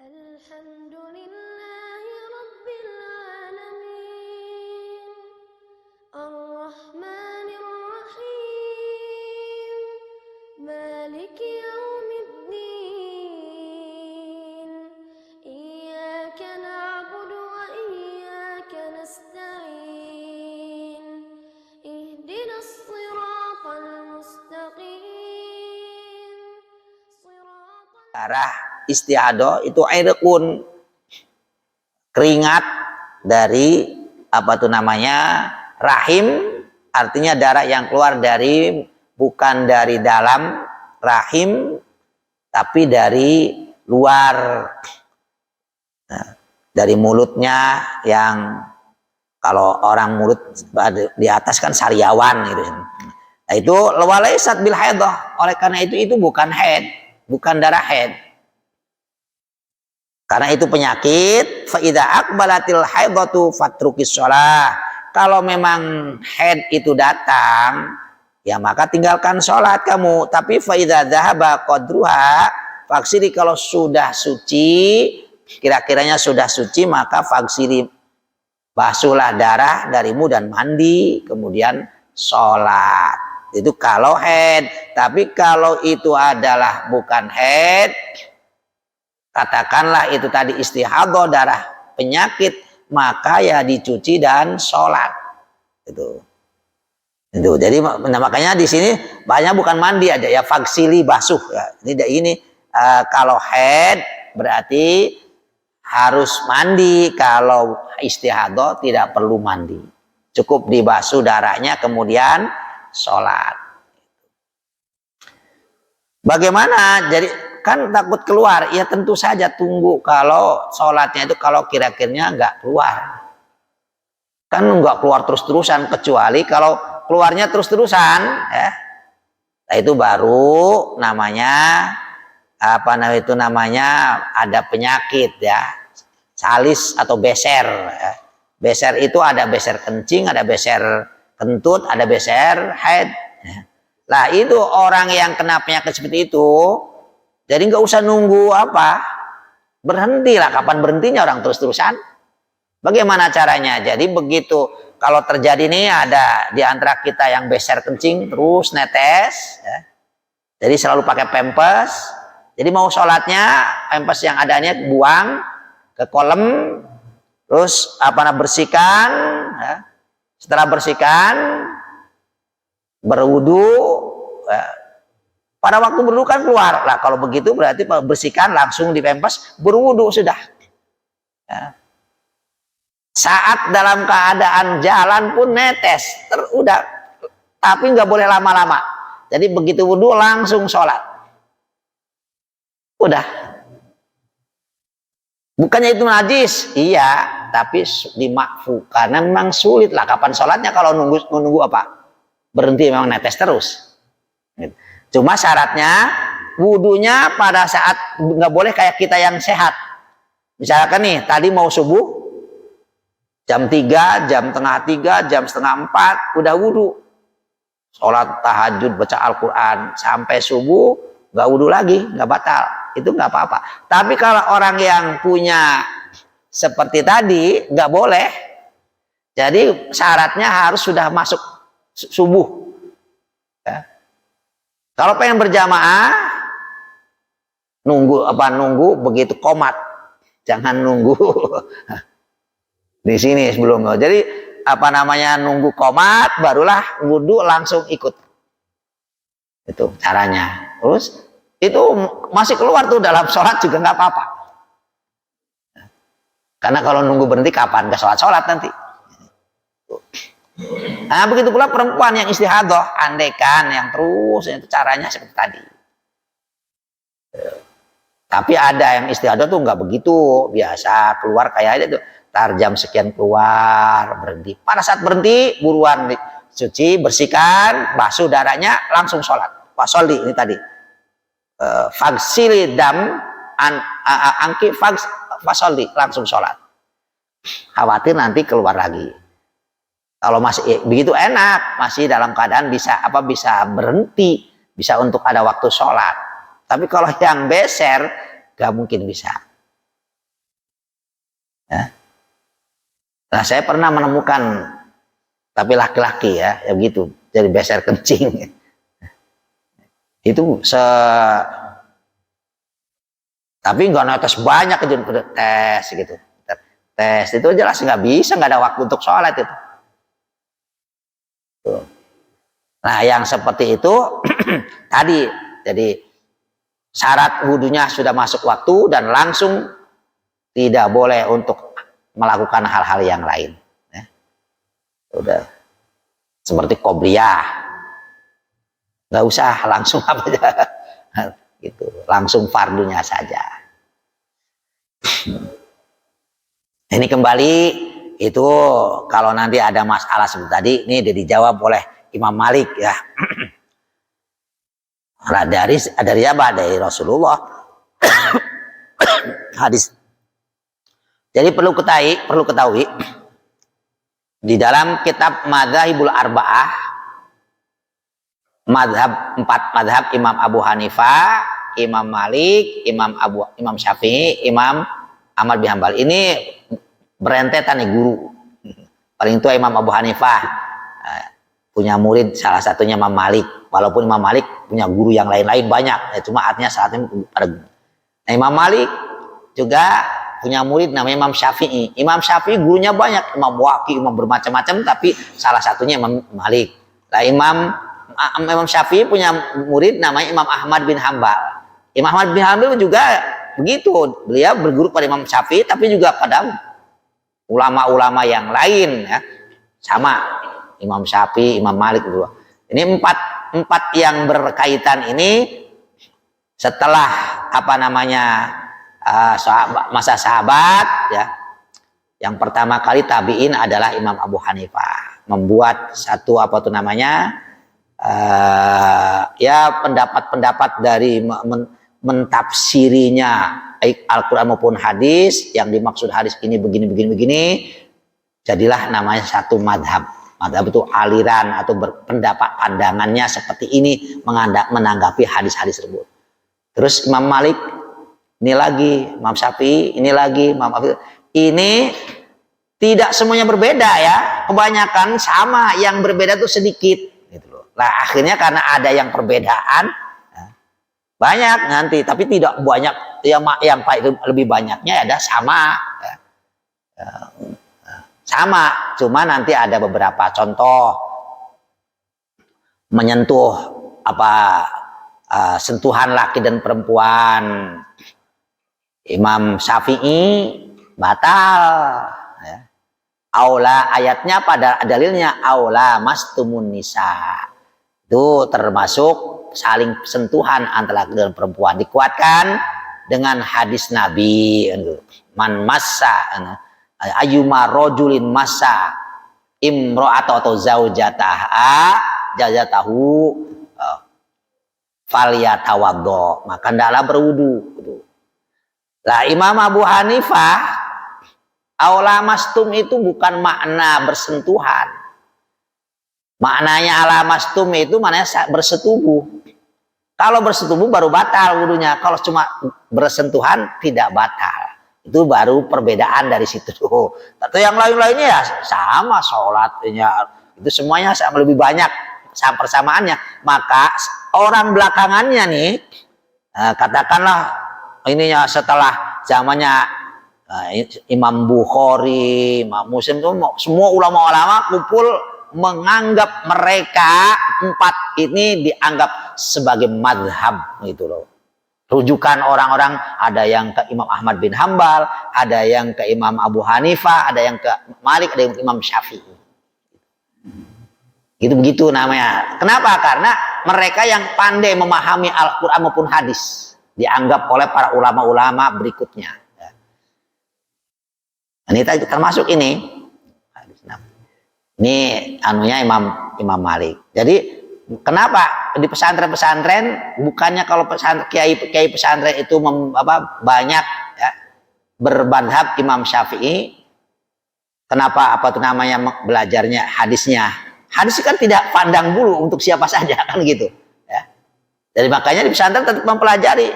Alhamdulillahi Rabbil Alamin Ar-Rahmanir Rahim Maliki Yawmiddin Iyyaka na'budu wa iyyaka nasta'in Ihdinas siratal mustaqim Darah istiadah itu irqun, keringat dari rahim, artinya darah yang keluar dari bukan dari dalam rahim tapi dari luar, dari mulutnya, yang kalau orang mulut di atas kan sariawan gitu. Nah itu walaysat bil haidah, oleh karena itu bukan haid, bukan darah haid. Karena itu penyakit. Fa idza aqbalatil haidatu fatrukis shalah. Kalau memang haid itu datang, ya maka tinggalkan sholat kamu. Tapi fa idza dzahaba qadruha faksiri, kalau sudah suci, kira-kiranya sudah suci, maka faksiri, basuhlah darah darimu dan mandi, kemudian sholat. Itu kalau haid. Tapi kalau itu adalah bukan haid, katakanlah itu tadi istihadah, darah penyakit, maka ya dicuci dan sholat. Itu. Jadi makanya di sini banyak bukan mandi aja ya, faksili, basuh. Ya. Ini kalau haid berarti harus mandi. Kalau istihadah tidak perlu mandi, cukup dibasuh darahnya kemudian sholat. Bagaimana? Jadi kan takut keluar, ya tentu saja tunggu kalau sholatnya itu, kalau kira-kiranya nggak keluar. Kan nggak keluar terus-terusan, kecuali kalau keluarnya terus-terusan, ya. Nah itu baru namanya ada penyakit ya, salis atau beser. Ya. Beser itu ada beser kencing, ada beser kentut, ada beser haid. Ya. Lah itu orang yang kena penyakit seperti itu, jadi nggak usah nunggu berhentilah. Kapan berhentinya orang terus-terusan? Bagaimana caranya? Jadi begitu kalau terjadi nih, ada di antara kita yang beser kencing terus netes, ya. Jadi selalu pakai pempes. Jadi mau sholatnya, pempes yang adanya buang ke kolam, terus bersihkan. Ya. Setelah bersihkan, berwudu. Ya. Pada waktu berwudu kan keluar. Lah kalau begitu berarti bersihkan langsung di pempes, berwudu sudah. Ya. Saat dalam keadaan jalan pun netes, udah. Tapi nggak boleh lama-lama. Jadi begitu wudu langsung sholat. Udah. Bukannya itu najis, iya, tapi dimakfu. Karena memang sulit lah. Kapan sholatnya kalau nunggu berhenti memang netes terus. Gitu. Cuma syaratnya wudunya pada saat, nggak boleh kayak kita yang sehat. Misalkan nih tadi mau subuh jam 3, jam tengah 3, jam setengah 4 udah wudu, sholat tahajud, baca Al-Quran sampai subuh nggak wudu lagi, nggak batal, itu nggak apa-apa. Tapi kalau orang yang punya seperti tadi nggak boleh. Jadi syaratnya harus sudah masuk subuh. Ya. Kalau pengen berjamaah, nunggu begitu qomat, jangan nunggu di sini sebelum. Jadi nunggu qomat, barulah wudu langsung ikut. Itu caranya. Terus itu masih keluar tuh dalam sholat juga nggak apa-apa. Karena kalau nunggu berhenti kapan? Nggak sholat nanti. Nah begitu pula perempuan yang istihadah, andaikan yang terus, itu caranya seperti tadi. Tapi ada yang istihadah tuh nggak begitu, biasa keluar kayak aja tuh, tar jam sekian keluar, berhenti. Pada saat berhenti buruan cuci, bersihkan, basuh darahnya, langsung sholat. Wasolli ini tadi, fagsili dam angki fasolli, langsung sholat. Khawatir nanti keluar lagi. Kalau masih begitu enak, masih dalam keadaan bisa berhenti, bisa untuk ada waktu sholat. Tapi kalau yang beser, gak mungkin bisa. Ya. Nah, saya pernah menemukan, tapi laki-laki ya begitu, jadi beser kencing. Itu tapi nggak netes banyak aja, tes gitu. Tes itu jelas nggak bisa, nggak ada waktu untuk sholat itu. Nah, yang seperti itu tadi, jadi syarat wudhunya sudah masuk waktu dan langsung tidak boleh untuk melakukan hal-hal yang lain. Ya. Udah seperti qobliyah, nggak usah langsung apa aja, gitu, langsung fardunya saja. Ini kembali itu kalau nanti ada masalah seperti tadi, ini dijawab oleh Imam Malik ya. Dari apa? Dari Rasulullah. Hadis. Jadi perlu ketahui di dalam kitab Madzhabul Arba'ah, empat madhab Imam Abu Hanifah, Imam Malik, Imam Syafi'i, Imam Ahmad bin Hanbal. Ini berentetan nih guru. Paling tua Imam Abu Hanifah, punya murid salah satunya Imam Malik. Walaupun Imam Malik punya guru yang lain-lain banyak, cuma artinya saat ini pada. Nah, Imam Malik juga punya murid namanya Imam Syafi'i. Imam Syafi'i gurunya banyak, Imam Waqi, Imam bermacam-macam, tapi salah satunya Imam Malik. Nah, Imam Syafi'i punya murid namanya Imam Ahmad bin Hanbal. Imam Ahmad bin Hanbal juga begitu, beliau berguru pada Imam Syafi'i, tapi juga pada ulama-ulama yang lain ya. Sama Imam Syafi'i, Imam Malik berdua. Ini empat yang berkaitan ini setelah masa sahabat ya. Yang pertama kali tabi'in adalah Imam Abu Hanifah, membuat satu ya pendapat-pendapat dari mentafsirinya baik Al-Quran maupun hadis, yang dimaksud hadis ini begini, jadilah namanya satu madhab. Madhab itu aliran atau berpendapat, pandangannya seperti ini menanggapi hadis-hadis tersebut. Terus Imam Malik ini lagi, Imam Syafi'i ini lagi, Imam Abi, ini tidak semuanya berbeda ya, kebanyakan sama, yang berbeda itu sedikit gitu loh. Nah, akhirnya karena ada yang perbedaan banyak nanti, tapi tidak banyak yang lebih banyaknya ada sama ya. Sama, cuma nanti ada beberapa contoh menyentuh sentuhan laki dan perempuan. Imam Syafi'i batal ya. Aula ayatnya pada dalilnya aula mastumun nisa. Itu termasuk saling sentuhan antara laki dan perempuan, dikuatkan dengan hadis Nabi man massa ayyuma rajulin massa imra'atu atau zaujatahu falyatawaddo, maka hendaklah berwudu. Lah Imam Abu Hanifah aula mastum itu bukan makna bersentuhan. Maknanya ala mastum itu maknanya bersetubuh. Kalau bersetubuh baru batal wudunya. Kalau cuma bersentuhan tidak batal. Itu baru perbedaan dari situ. Atau yang lain-lainnya ya sama, sholatnya itu semuanya sama, lebih banyak persamaannya. Maka orang belakangannya nih, katakanlah ininya setelah zamannya Imam Bukhari, Imam Muslim, itu semua ulama-ulama kumpul menganggap mereka empat ini dianggap sebagai madhab gitu loh. Rujukan orang-orang ada yang ke Imam Ahmad bin Hanbal, ada yang ke Imam Abu Hanifah, ada yang ke Malik, ada yang ke Imam Syafi'i. Gitu begitu namanya. Kenapa? Karena mereka yang pandai memahami Al-Quran maupun hadis dianggap oleh para ulama-ulama berikutnya. Ini termasuk ini. Ini anunya Imam Malik. Jadi kenapa di pesantren-pesantren bukannya kalau kiai pesantren itu banyak ya, bermadhab Imam Syafi'i, kenapa belajarnya hadisnya? Hadis kan tidak pandang bulu untuk siapa saja kan gitu ya. Jadi makanya di pesantren tetap mempelajari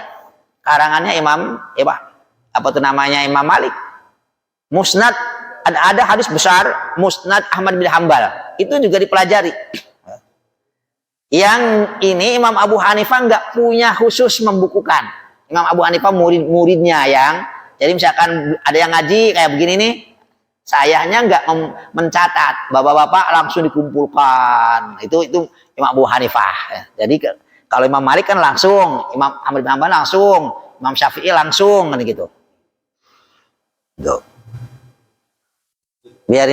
karangannya Imam Malik. Musnad, ada hadis besar Musnad Ahmad bin Hambal, itu juga dipelajari. Yang ini Imam Abu Hanifah nggak punya khusus membukukan. Imam Abu Hanifah murid-muridnya yang, jadi misalkan ada yang ngaji kayak begini nih, sayahnya nggak mencatat, bapak-bapak langsung dikumpulkan. Itu Imam Abu Hanifah. Jadi kalau Imam Malik kan langsung, Imam Ahmad bin Hanbal langsung, Imam Syafi'i langsung, kan gitu. Tuh. Biar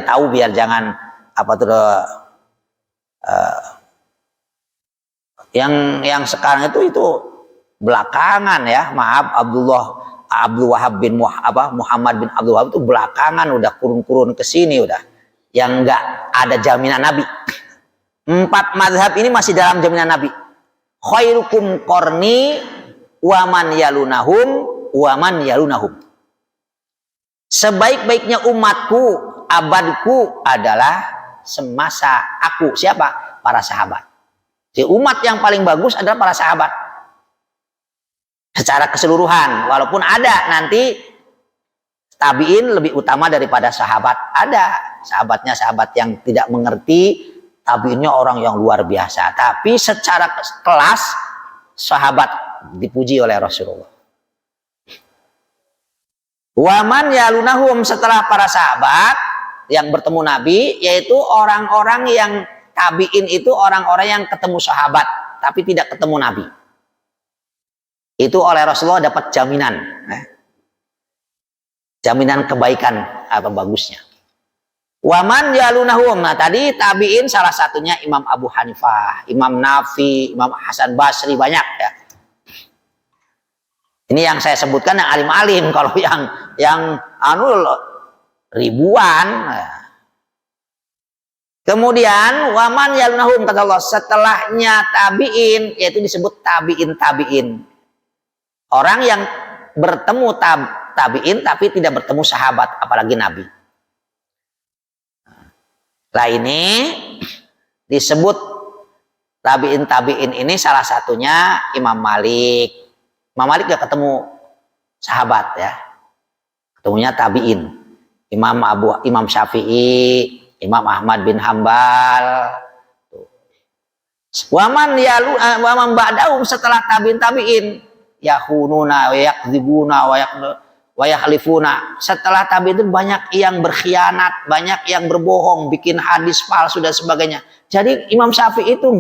tahu, biar jangan apa tuh yang sekarang itu belakangan ya, maaf, Abdul Wahab bin Muhammad bin Abdul Wahab itu belakangan, udah kurun-kurun ke sini, udah yang enggak ada jaminan Nabi. 4 mazhab ini masih dalam jaminan Nabi. Khairukum qarni waman yalunahum waman yalunahum. Sebaik-baiknya umatku, abadku adalah semasa aku. Siapa? Para sahabat. Jadi umat yang paling bagus adalah para sahabat. Secara keseluruhan, walaupun ada nanti tabiin lebih utama daripada sahabat. Ada sahabatnya sahabat yang tidak mengerti, tabiinnya orang yang luar biasa. Tapi secara kelas sahabat dipuji oleh Rasulullah. Waman yalunahum, setelah para sahabat yang bertemu Nabi, yaitu orang-orang yang tabiin itu orang-orang yang ketemu sahabat tapi tidak ketemu Nabi. Itu oleh Rasulullah dapat jaminan, jaminan kebaikan apa bagusnya. Waman yalunahum, nah tadi tabiin salah satunya Imam Abu Hanifah, Imam Nafi, Imam Hasan Basri, banyak ya. Ini yang saya sebutkan yang alim-alim, kalau yang ribuan. Kemudian waman yalunahum, kata Allah, setelahnya tabiin, yaitu disebut tabiin. Orang yang bertemu tabiin tapi tidak bertemu sahabat, apalagi Nabi. Nah ini disebut tabiin ini salah satunya Imam Malik. Imam Malik gak ketemu sahabat ya, ketemunya tabiin. Imam Syafi'i, Imam Ahmad bin Hambal. Waman ba'dahum, setelah tabiin yahununa wa yakdzibuna wa yahlifuna. Setelah tabiin itu banyak yang berkhianat, banyak yang berbohong, bikin hadis palsu dan sebagainya. Jadi Imam Syafi'i itu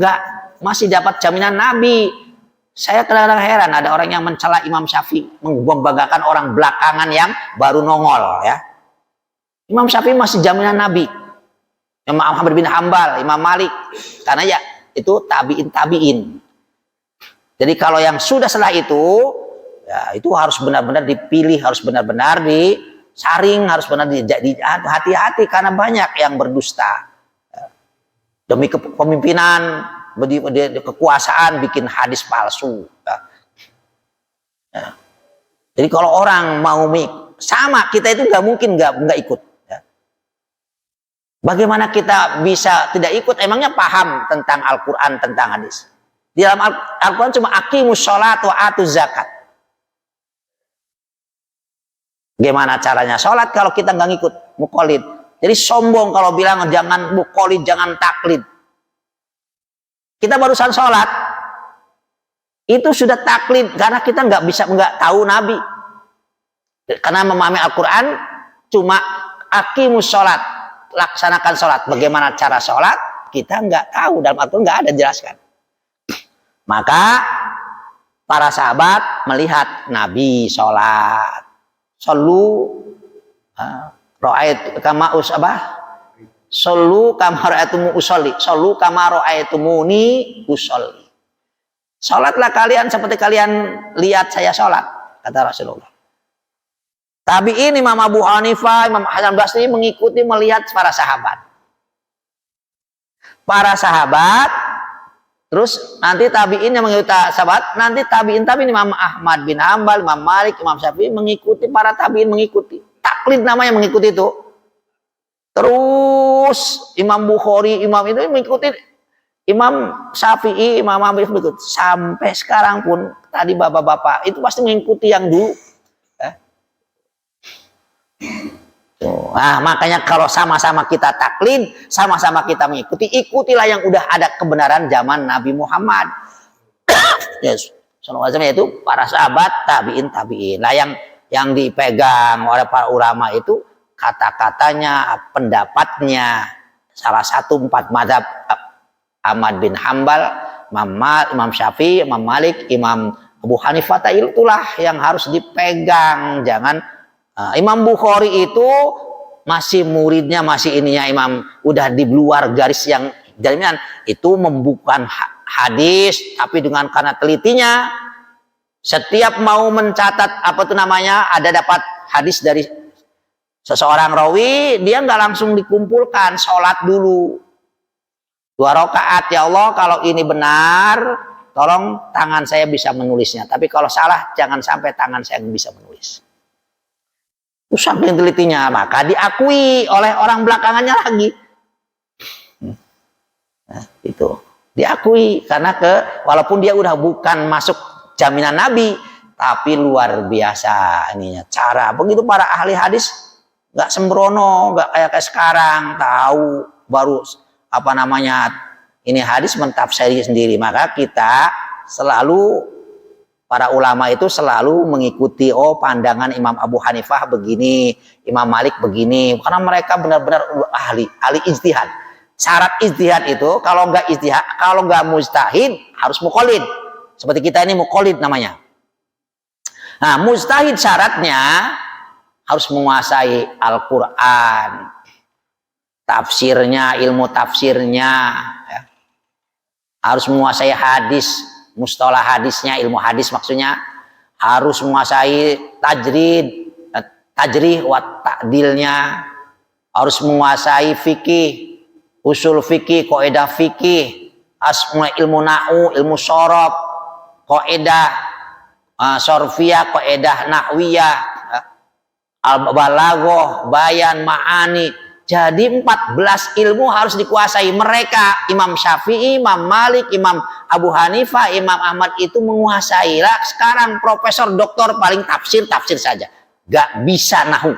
masih dapat jaminan Nabi. Saya kadang-kadang heran ada orang yang mencela Imam Syafi'i, membanggakan orang belakangan yang baru nongol ya. Imam Syafi'i masih jaminan Nabi. Imam Ahmad bin Hambal, Imam Malik, karena ya itu tabiin. Jadi kalau yang sudah setelah itu, ya itu harus benar-benar dipilih, harus benar-benar disaring, harus benar hati-hati karena banyak yang berdusta. Demi kepemimpinan, kekuasaan, bikin hadis palsu. Ya. Jadi kalau orang mau sama, kita itu nggak mungkin nggak ikut. Ya. Bagaimana kita bisa tidak ikut? Emangnya paham tentang Al-Quran, tentang hadis? Di dalam Al-Quran cuma aqimus sholat wa atuz zakat. Gimana caranya sholat kalau kita nggak ngikut? Muqallid. Jadi sombong kalau bilang jangan muqallid, jangan taklid. Kita barusan sholat, itu sudah taklid karena kita nggak tahu Nabi. Karena memahami Al-Quran cuma aqimus sholat, laksanakan sholat. Bagaimana cara sholat kita nggak tahu, dalam Al-Quran nggak ada jelaskan. Maka para sahabat melihat Nabi sholat, solu ro'ait kama solu kama ra'aitumuni usolli, solu kama ra'aitumuni usolli. Sholatlah kalian seperti kalian lihat saya sholat, kata Rasulullah. Tabi'in Imam Abu Hanifah, Imam Hasan Basri mengikuti, melihat para sahabat. Para sahabat, terus nanti tabi'in yang mengikuti sahabat, nanti tabi'in Imam Ahmad bin Hambal, Imam Malik, Imam Syafi'i mengikuti, para tabi'in mengikuti. Taklid namanya mengikuti itu. Terus Imam Bukhari, Imam itu mengikuti, Imam Syafi'i, Imam Ahmad mengikuti. Sampai sekarang pun tadi bapak-bapak itu pasti mengikuti yang dulu. Nah, makanya kalau sama-sama kita taklid, sama-sama kita mengikuti, ikutilah yang udah ada kebenaran zaman Nabi Muhammad. Yes. Yaitu para sahabat, tabiin. Nah, yang dipegang oleh para ulama itu kata-katanya, pendapatnya. Salah satu 4 mazhab, Ahmad bin Hambal, Imam Syafi'i, Imam Malik, Imam Abu Hanifah, itulah yang harus dipegang. Jangan Imam Bukhari itu masih muridnya, masih ininya Imam, udah di luar garis yang jaminan itu membuka hadis, tapi dengan karena telitinya setiap mau mencatat apa tuh namanya, ada dapat hadis dari seseorang rawi, dia nggak langsung dikumpulkan, sholat dulu 2 rakaat, ya Allah kalau ini benar tolong tangan saya bisa menulisnya, tapi kalau salah jangan sampai tangan saya bisa menulis. Itu saking telitinya, maka diakui oleh orang belakangannya lagi. Nah, itu diakui karena walaupun dia udah bukan masuk jaminan Nabi, tapi luar biasa ininya cara. Begitu para ahli hadis nggak sembrono, nggak kayak sekarang tahu baru apa namanya ini hadis mentafsiri sendiri. Maka kita selalu, para ulama itu selalu mengikuti, pandangan Imam Abu Hanifah begini, Imam Malik begini, karena mereka benar-benar ahli ijtihad. Syarat ijtihad itu kalau nggak mujtahid harus muqallid. Seperti kita ini muqallid namanya. Nah, mujtahid syaratnya harus menguasai Al-Qur'an, tafsirnya, ilmu tafsirnya, ya. Harus menguasai hadis, mustalah hadisnya, ilmu hadis maksudnya, harus menguasai tajrih wa ta'dilnya, harus menguasai fikih, usul fikih, kaidah fikih, ilmu nahwu, ilmu shorof, kaidah sorfiyah, kaidah nahwiyah, al-balaghah, bayan, ma'ani. Jadi 14 ilmu harus dikuasai. Mereka Imam Syafi'i, Imam Malik, Imam Abu Hanifah, Imam Ahmad itu menguasai. Lah sekarang profesor doktor paling tafsir saja, gak bisa nahwu.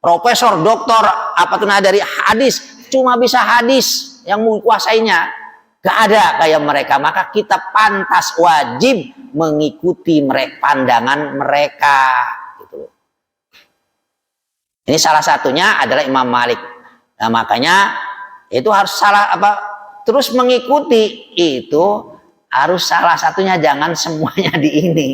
Profesor doktor apa tuh dari hadis cuma bisa hadis yang menguasainya, gak ada kayak mereka. Maka kita pantas wajib mengikuti pandangan mereka gitu. Ini salah satunya adalah Imam Malik. Nah, makanya itu harus terus mengikuti itu harus salah satunya, jangan semuanya di ini.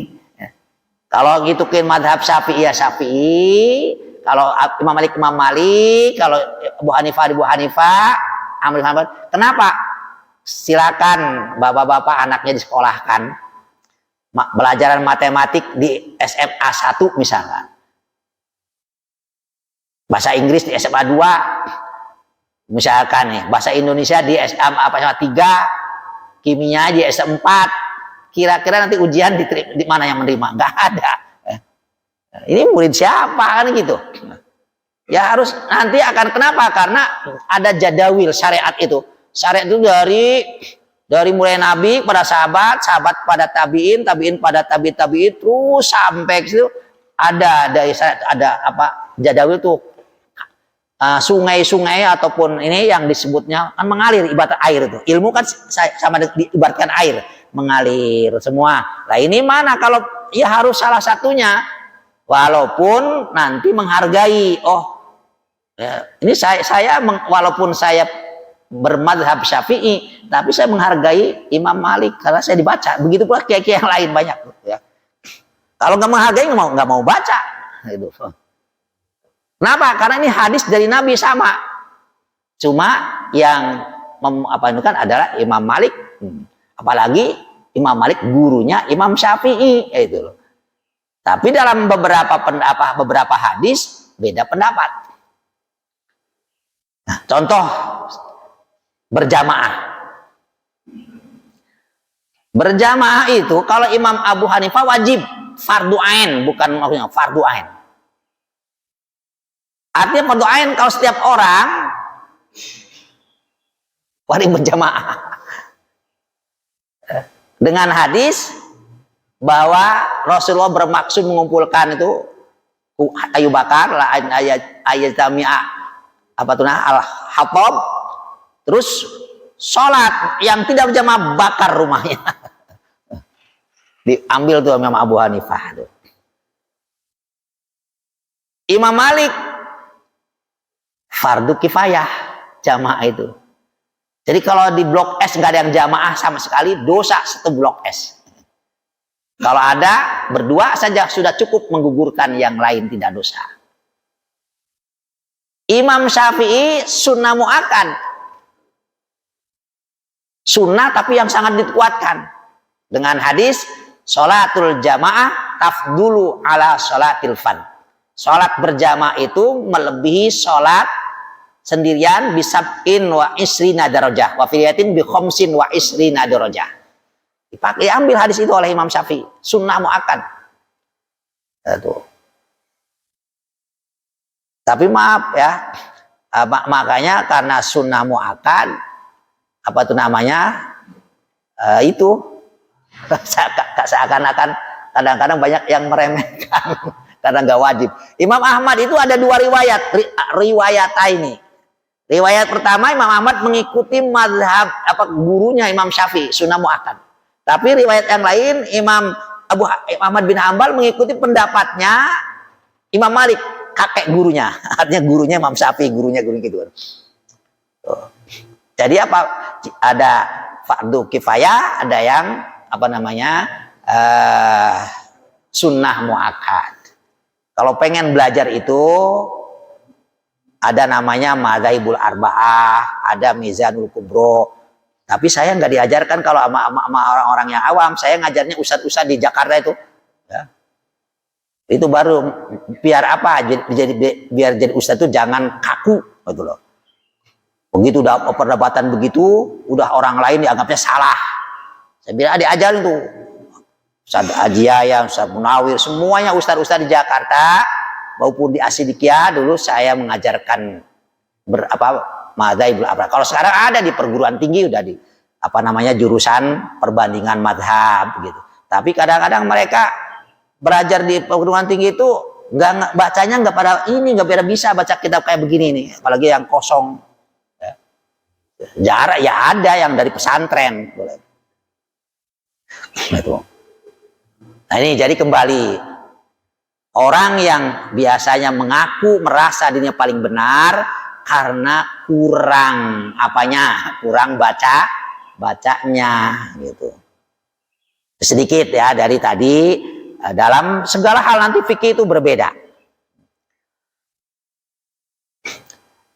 Kalau gitukin madhab Syafi'i ya Syafi'i, kalau Imam Malik, kalau Abu Hanifah, Ahmad. Kenapa? Silakan bapak-bapak anaknya disekolahkan pelajaran matematik di SMA 1 misalkan, bahasa Inggris di SMA 2 misalkan nih, bahasa Indonesia di SMA 3, kimia di SMA 4. Kira-kira nanti ujian di mana yang menerima? Nggak ada. Ini murid siapa kan gitu? Ya harus nanti akan, kenapa? Karena ada jadawil syariat itu. Syariat itu dari mulai Nabi pada sahabat pada tabiin pada tabiin terus sampai ke situ ada jadawil tuh. Sungai-sungai ataupun ini yang disebutnya kan mengalir, ibarat air itu. Ilmu kan sama diibaratkan air, mengalir semua. Nah ini mana kalau ya harus salah satunya, walaupun nanti menghargai. Ya, ini saya walaupun saya bermadhab Syafi'i, tapi saya menghargai Imam Malik karena saya dibaca. Begitu pula kiai-kiai yang lain banyak. Ya. Kalau nggak menghargai nggak mau baca. Gitu. Kenapa? Karena ini hadis dari Nabi sama. Cuma yang itu kan adalah Imam Malik. Apalagi Imam Malik gurunya Imam Syafi'i, itu loh. Tapi dalam beberapa hadis beda pendapat. Nah, contoh berjamaah. Berjamaah itu kalau Imam Abu Hanifah wajib fardu ain, bukan maksudnya fardu ain. Artinya fardu ain kalau setiap orang wajib berjamaah. Dengan hadis bahwa Rasulullah bermaksud mengumpulkan itu Ayu Bakar la ayat jami'a apa tuh nah al-hatab, terus sholat yang tidak berjamaah bakar rumahnya. Diambil tuh Imam Abu Hanifah tuh. Imam Malik fardu kifayah jamaah itu. Jadi kalau di blok S nggak ada yang jamaah sama sekali, dosa satu blok S. Kalau ada berdua saja sudah cukup menggugurkan yang lain, tidak dosa. Imam Syafi'i sunnah muakkad, sunnah tapi yang sangat dikuatkan dengan hadis sholatul jamaah tafdulu ala sholatil fard. Sholat berjamaah itu melebihi sholat sendirian bisab'in wa isrina darajah wa filiyatin bi khamsin wa isrina darajah. Dipakai ambil hadis itu oleh Imam Syafi'i, sunnah muakkad. Tapi maaf ya, makanya karena sunnah muakkad apa itu namanya itu seakan-akan kadang-kadang banyak yang meremehkan karena nggak wajib. Imam Ahmad itu ada dua riwayat ini. Riwayat pertama Imam Ahmad mengikuti mazhab gurunya Imam Syafi'i, sunnah muakkad. Tapi riwayat yang lain Imam Ahmad bin Hambal mengikuti pendapatnya Imam Malik, kakek gurunya, artinya gurunya Imam Syafi'i, gurunya gitu. Jadi apa? Ada fardu kifayah, ada yang apa namanya sunnah muakkad. Kalau pengen belajar itu ada namanya Madzhabul Arba'ah, ada Mizanul Kubro. Tapi saya nggak diajarkan kalau sama orang-orang yang awam. Saya ngajarnya ustadz-ustadz di Jakarta itu. Ya. Itu baru biar apa? Biar jadi ustadz itu jangan kaku, gitu loh. Begitu udah perdebatan begitu, udah orang lain dianggapnya salah. Saya bilang diajarin tuh. Ustadz Ajiyah, Ustadz Munawir, semuanya ustadz-ustadz di Jakarta maupun di Asidikia dulu saya mengajarkan Madzhabul Arba'ah. Kalau sekarang ada di perguruan tinggi udah di apa namanya jurusan perbandingan madhab gitu. Tapi kadang-kadang mereka belajar di perguruan tinggi itu nggak bacanya nggak pada bisa baca kitab kayak begini nih, apalagi yang kosong. Jarak ya ada yang dari pesantren boleh. Nah ini jadi kembali orang yang biasanya mengaku merasa dirinya paling benar karena kurang bacanya gitu. Sedikit ya dari tadi, dalam segala hal nanti fikih itu berbeda.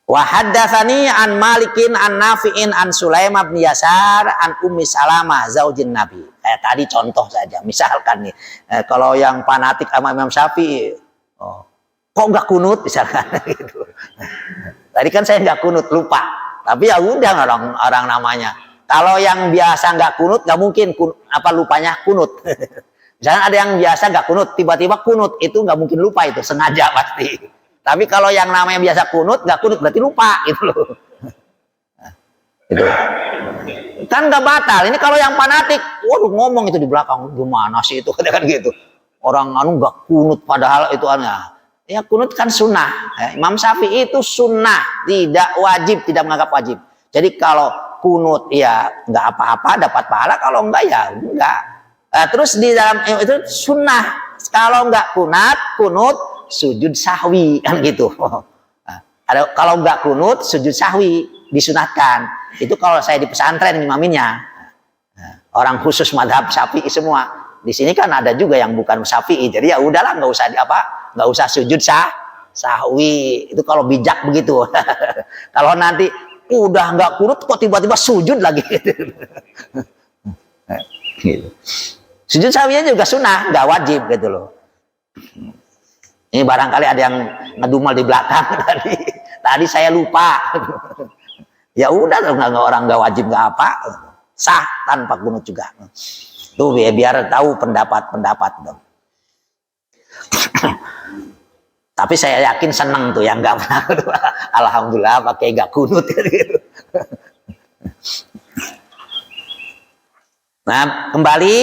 Wa haddatsani an Malikin an Nafi'in an Sulaim bin Yasar an Ummi Salamah zaujin Nabi. Kayak tadi contoh saja, misalkan nih kalau yang fanatik sama Imam Syafi'i, kok nggak kunut misalkan gitu. Tadi kan saya nggak kunut, lupa. Tapi ya udah orang namanya. Kalau yang biasa nggak kunut, nggak mungkin lupanya kunut. Misalnya ada yang biasa nggak kunut, tiba-tiba kunut, itu nggak mungkin lupa, itu sengaja pasti. Tapi kalau yang namanya biasa kunut, nggak kunut berarti lupa, gitu loh. Gitu. Kan nggak batal. Ini kalau yang fanatik, waduh ngomong itu di belakang, gimana sih itu, kan gitu. Orang nggak kunut padahal itu aneh. Ya kunut kan sunnah. Imam Syafi'i itu sunnah, tidak wajib, tidak menganggap wajib. Jadi kalau kunut ya nggak apa-apa, dapat pahala. Kalau enggak ya enggak. Terus di dalam itu sunnah. Kalau nggak kunut sujud sahwi kan gitu. Kalau nggak kunut sujud sahwi disunatkan. Itu kalau saya di pesantren ngimaminnya. Orang khusus madhab Syafi'i semua. Di sini kan ada juga yang bukan Syafi'i. Jadi ya udahlah nggak usah sujud sahwi. Itu kalau bijak begitu. Kalau nanti udah nggak kunut kok tiba-tiba sujud lagi. Gitu. Sujud sahwinya juga sunnah, nggak wajib gitu loh. Ini barangkali ada yang ngedumel di belakang tadi. Tadi saya lupa. Ya udah orang nggak wajib nggak apa, sah tanpa kunut juga. Tuh biar tahu pendapat dong. Tapi saya yakin seneng tuh yang nggak pernah. Alhamdulillah pakai nggak kunut gitu. Nah kembali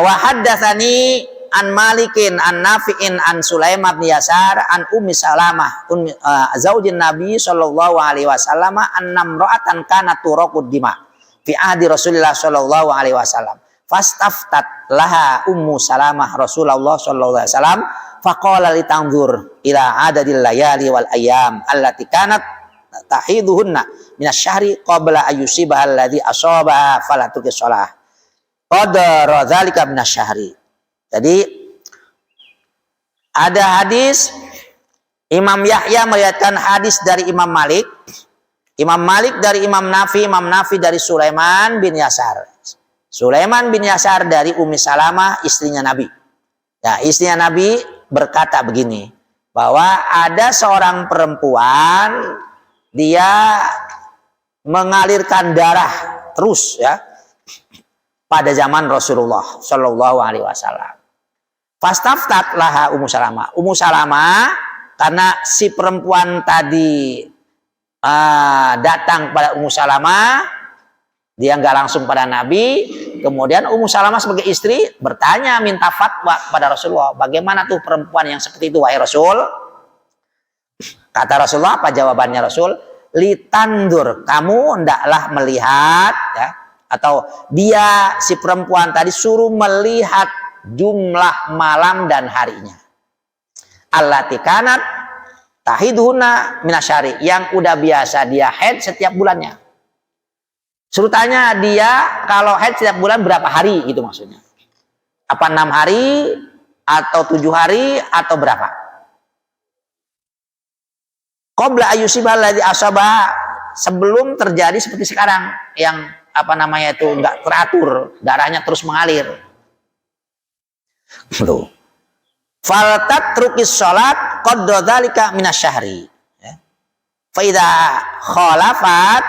wa haddatsani an Malikin an Nafi'in an Sulaiman bin Yasar an Ummi Salamah zaujin Nabi sallallahu alaihi wasallam annam ra'atan kanat turaqud dima fi ahdi Rasulillah sallallahu alaihi wasallam fastaftat laha Ummu Salamah Rasulullah sallallahu alaihi wasallam faqala litanzur ila adadil layali wal ayyam allati kanat tahiduhunna minasyahri qabla ayyusibaha alladhi asabaha fala tuqis shalah qadara dzalika minasyahri. Jadi ada hadis Imam Yahya meriwayatkan hadis dari Imam Malik dari Imam Nafi dari Sulaiman bin Yasar. Sulaiman bin Yasar dari Ummi Salamah istrinya Nabi. Nah, istrinya Nabi berkata begini, bahwa ada seorang perempuan dia mengalirkan darah terus ya pada zaman Rasulullah Shallallahu Alaihi Wasallam. Fastaftat laha Ummu Salamah. Ummu Salamah karena si perempuan tadi datang pada Ummu Salamah, dia nggak langsung pada Nabi. Kemudian Ummu Salamah sebagai istri bertanya, minta fatwa pada Rasulullah. Bagaimana tuh perempuan yang seperti itu, wahai Rasul? Kata Rasulullah, apa jawabannya Rasul? Litandur, kamu hendaklah melihat ya, atau dia si perempuan tadi suruh melihat jumlah malam dan harinya. Allati kanat tahiduna minasyari, yang udah biasa dia haid setiap bulannya. Suruh tanya dia kalau haid setiap bulan berapa hari gitu maksudnya. Apa 6 hari atau 7 hari atau berapa? Qabla ayyusibah alladzi asaba, sebelum terjadi seperti sekarang yang apa namanya itu enggak teratur, darahnya terus mengalir. Tuh. Faltat trukis sholat qadra dzalika minasyahri. Fa idza khalafat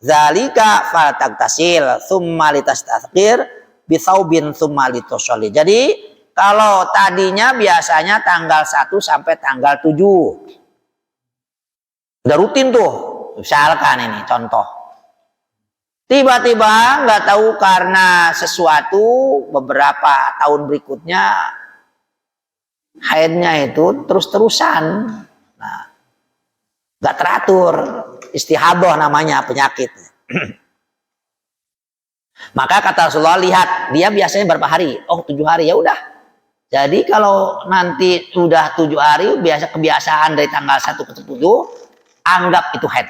dzalika faltaktasil tsumma litastaqir bi tsaubin tsumma litusolli. Jadi kalau tadinya biasanya tanggal 1 sampai tanggal 7. Udah rutin tuh. Misalkan ini contoh. Tiba-tiba nggak tahu karena sesuatu beberapa tahun berikutnya haidnya itu terus-terusan, nah, nggak teratur, istihadah namanya penyakit. Maka kata Rasulullah, lihat dia biasanya berapa hari? Oh 7 hari, ya udah. Jadi kalau nanti sudah 7 hari, kebiasaan dari tanggal 1 ke 10, anggap itu haid.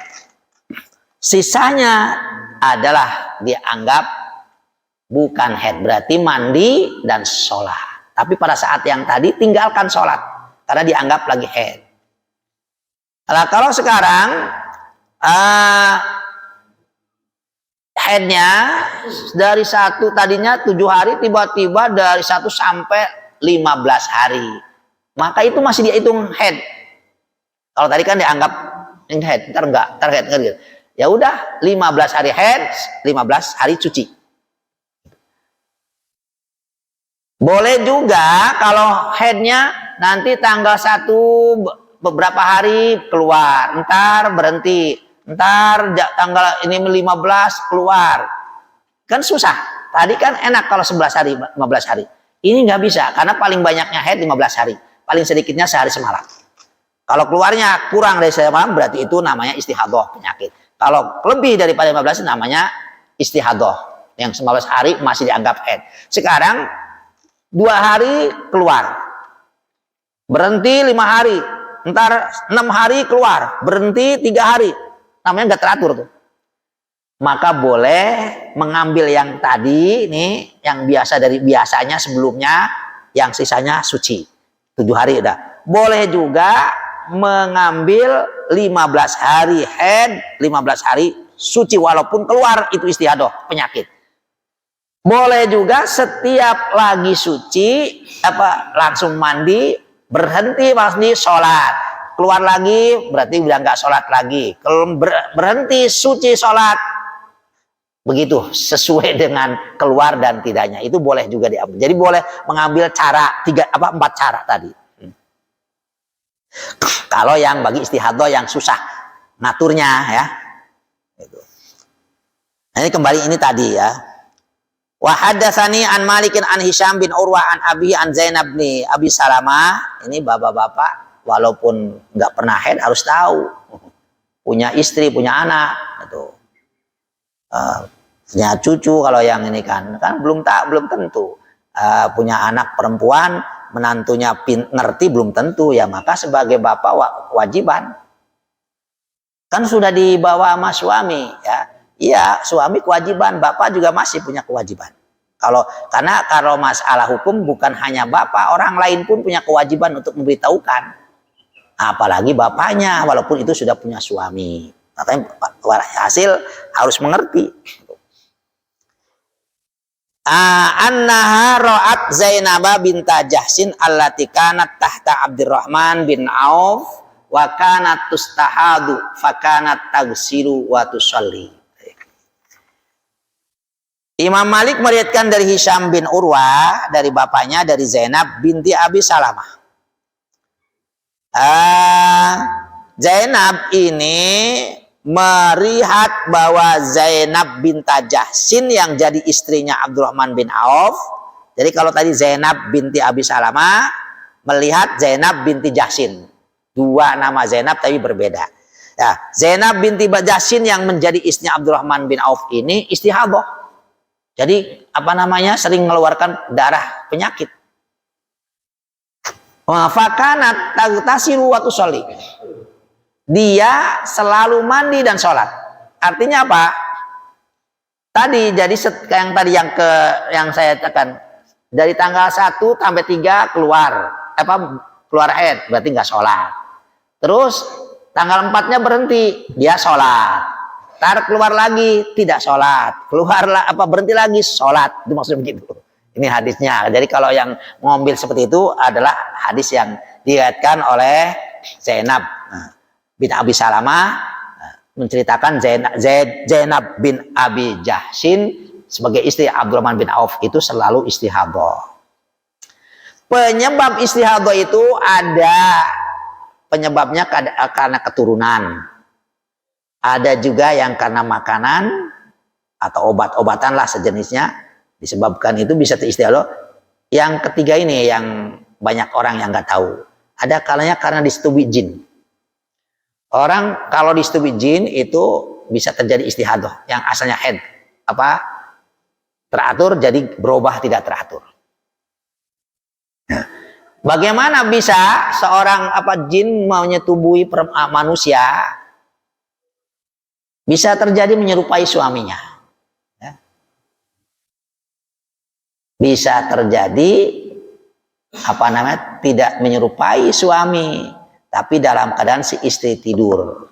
Sisanya adalah dianggap bukan haid, berarti mandi dan sholat. Tapi pada saat yang tadi tinggalkan sholat karena dianggap lagi haid. Nah, kalau sekarang haidnya dari 1 tadinya 7 hari tiba-tiba dari 1 sampai 15 hari, maka itu masih dihitung haid. Kalau tadi kan dianggap haid, ntar haid. Ya udah 15 hari haid, 15 hari cuci. Boleh juga kalau haidnya nanti tanggal 1 beberapa hari keluar, ntar berhenti, ntar tanggal ini 15 keluar. Kan susah. Tadi kan enak kalau 11 hari, 15 hari. Ini nggak bisa karena paling banyaknya haid 15 hari, paling sedikitnya sehari semalam. Kalau keluarnya kurang dari sehari semalam berarti itu namanya istihadah, penyakit. Kalau lebih daripada 15 namanya istihadah. Yang 15 hari masih dianggap haid. Sekarang 2 hari keluar, berhenti 5 hari, ntar 6 hari keluar, berhenti 3 hari, namanya nggak teratur tuh. Maka boleh mengambil yang tadi nih, yang biasa dari biasanya sebelumnya, yang sisanya suci 7 hari udah. Boleh juga mengambil 15 hari haid, 15 hari suci walaupun keluar itu istihadah, penyakit. Boleh juga setiap lagi suci langsung mandi, berhenti mandi sholat, keluar lagi berarti udah nggak sholat lagi, berhenti suci sholat, begitu sesuai dengan keluar dan tidaknya itu boleh juga diambil. Jadi boleh mengambil cara 4 cara tadi. Kalau yang bagi istihadah yang susah ngaturnya ya. Nah, ini kembali ini tadi ya. Wa haddatsani an Malikin an Hisham bin Urwah an Abi an Zainab bin Abi Salamah. Ini bapak-bapak walaupun nggak pernah haid harus tahu. Punya istri, punya anak, gitu. Punya cucu kalau yang ini kan belum tentu. Punya anak perempuan, menantunya ngerti belum tentu ya, maka sebagai bapak kewajiban. Kan sudah dibawa sama suami ya. Iya, suami kewajiban, bapak juga masih punya kewajiban. Karena kalau masalah hukum bukan hanya bapak, orang lain pun punya kewajiban untuk memberitahukan. Apalagi bapaknya, walaupun itu sudah punya suami. Makanya hasil harus mengerti. Annaha ra'at Zainab binta Jahsin allati kanat tahta Abdurrahman bin Auf wa kanat tustahadu fa kanat tagsilu wa tusalli. Imam Malik meriwayatkan dari Hisham bin Urwah dari bapaknya dari Zainab binti Abi Salamah. Zainab ini melihat bahwa Zainab binta Jahsin yang jadi istrinya Abdurrahman bin Auf. Jadi kalau tadi Zainab binti Abi Salamah melihat Zainab binti Jahsin. Dua nama Zainab tapi berbeda. Ya, Zainab binti Jahsin yang menjadi istrinya Abdurrahman bin Auf ini istihadah. Jadi sering mengeluarkan darah penyakit. Fakanat tagtasilu wa tusalli. Dia selalu mandi dan sholat. Artinya apa? Tadi jadi yang saya katakan dari tanggal 1 sampai 3 keluar haid, berarti nggak sholat. Terus tanggal 4-nya berhenti, dia sholat. Tar keluar lagi tidak sholat, berhenti lagi sholat, itu maksudnya begitu. Ini hadisnya. Jadi kalau yang mengambil seperti itu adalah hadis yang diriwayatkan oleh Zainab bin Abi Salamah, menceritakan Zainab bin Abi Jahsin sebagai istri Abdurrahman bin Auf itu selalu istihadah. Penyebab istihadah itu ada penyebabnya karena keturunan. Ada juga yang karena makanan atau obat-obatan lah sejenisnya disebabkan itu bisa istihadah. Yang ketiga ini yang banyak orang yang nggak tahu. Ada kalanya karena disetubui jin. Orang kalau disetubui jin itu bisa terjadi istihadah yang asalnya haid teratur jadi berubah tidak teratur. Bagaimana bisa seorang jin menyetubui manusia bisa terjadi menyerupai suaminya? Ya. Bisa terjadi tidak menyerupai suami, tapi dalam keadaan si istri tidur.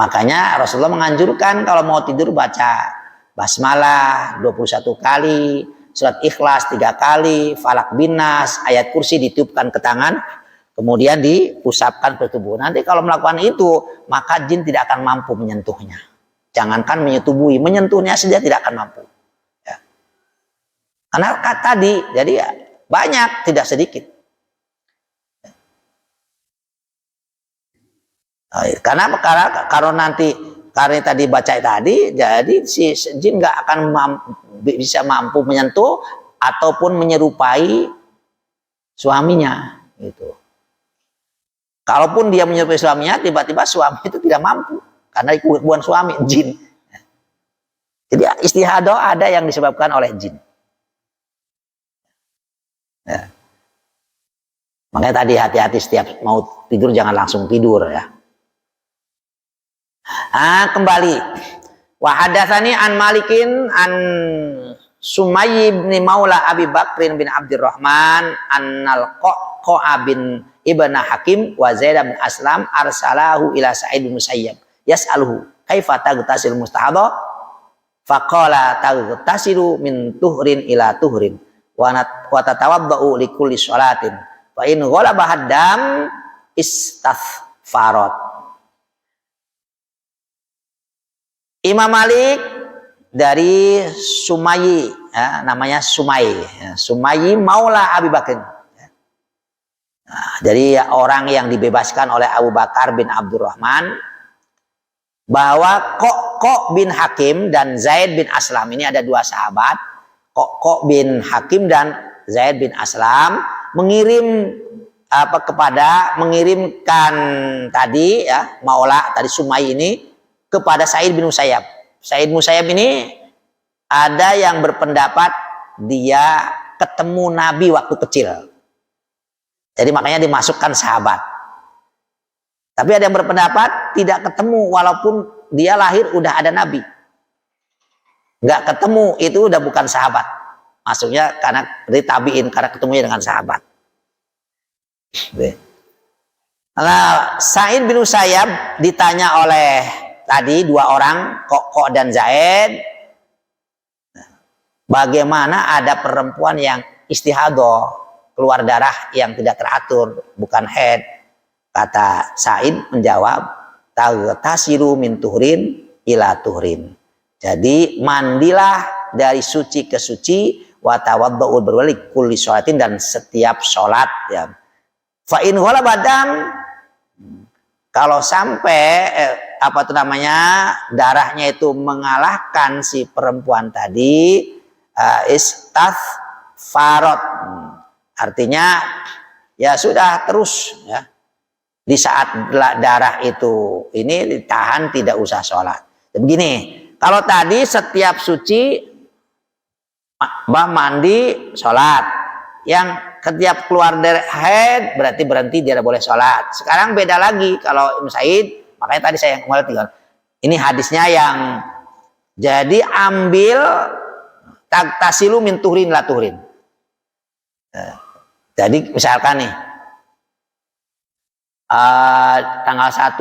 Makanya Rasulullah menganjurkan kalau mau tidur baca basmalah 21 kali, surat Ikhlas 3 kali, Falak bin Nas, ayat kursi ditiupkan ke tangan, kemudian diusapkan ke tubuh. Nanti kalau melakukan itu, maka jin tidak akan mampu menyentuhnya. Jangankan menyetubui, menyentuhnya saja tidak akan mampu. Ya. Karena tadi, jadi ya, banyak, tidak sedikit. Karena tadi baca tadi, jadi si jin nggak akan bisa mampu menyentuh ataupun menyerupai suaminya, gitu. Kalaupun dia menyerupai suaminya, tiba-tiba suami itu tidak mampu karena bukan suami, jin. Jadi istihadah ada yang disebabkan oleh jin. Ya. Makanya tadi hati-hati setiap mau tidur jangan langsung tidur ya. Kembali. Wa hadatsani an Malikin an Sumayy bin Maula Abi Bakrin bin Abdurrahman annal Qaqa bin Ibn Hakim wa Zaid bin Aslam arsalahu ila Sa'id bin Musayyab yas'aluhu kaifa tagtasil mustahadha faqala tagtasilu min tuhrin ila tuhrin wa tatawaddau li kulli sholatin fa in ghalaba haddam istaghfarat. Imam Malik dari Sumayy, ya, namanya Sumayy, ya, Sumayy Maula Abi Bakr. Nah, jadi orang yang dibebaskan oleh Abu Bakar bin Abdurrahman, bahwa Qaqa bin Hakim dan Zaid bin Aslam ini ada dua sahabat Kok bin Hakim dan Zaid bin Aslam mengirimkan tadi ya Maula tadi Sumai ini kepada Sa'id bin Musayyab. Sa'id bin Musayyab ini ada yang berpendapat dia ketemu Nabi waktu kecil. Jadi makanya dimasukkan sahabat. Tapi ada yang berpendapat tidak ketemu walaupun dia lahir udah ada Nabi. Nggak ketemu itu udah bukan sahabat. Maksudnya karena dari tabiin karena ketemunya dengan sahabat. Nah, Sa'id bin Musayyab ditanya oleh tadi dua orang Kok dan Zaid, bagaimana ada perempuan yang istihadah, keluar darah yang tidak teratur, bukan haid. Kata Sa'id menjawab, taghtasilu min tuhrin ila tuhrin. Jadi mandilah dari suci ke suci, wa tawaddau berwali kulli sholatin, dan setiap sholat ya. Fa in badam, kalau sampai darahnya itu mengalahkan si perempuan tadi, farot, artinya ya sudah terus ya, di saat darah itu ini ditahan tidak usah sholat. Begini, kalau tadi setiap suci mandi sholat, yang setiap keluar dari haid berarti berhenti dia tidak boleh sholat. Sekarang beda lagi kalau Ibnu Said, makanya tadi saya mulai tinggal ini hadisnya yang jadi ambil taghtasilu min tuhrin la tuhrin. Jadi misalkan nih tanggal 1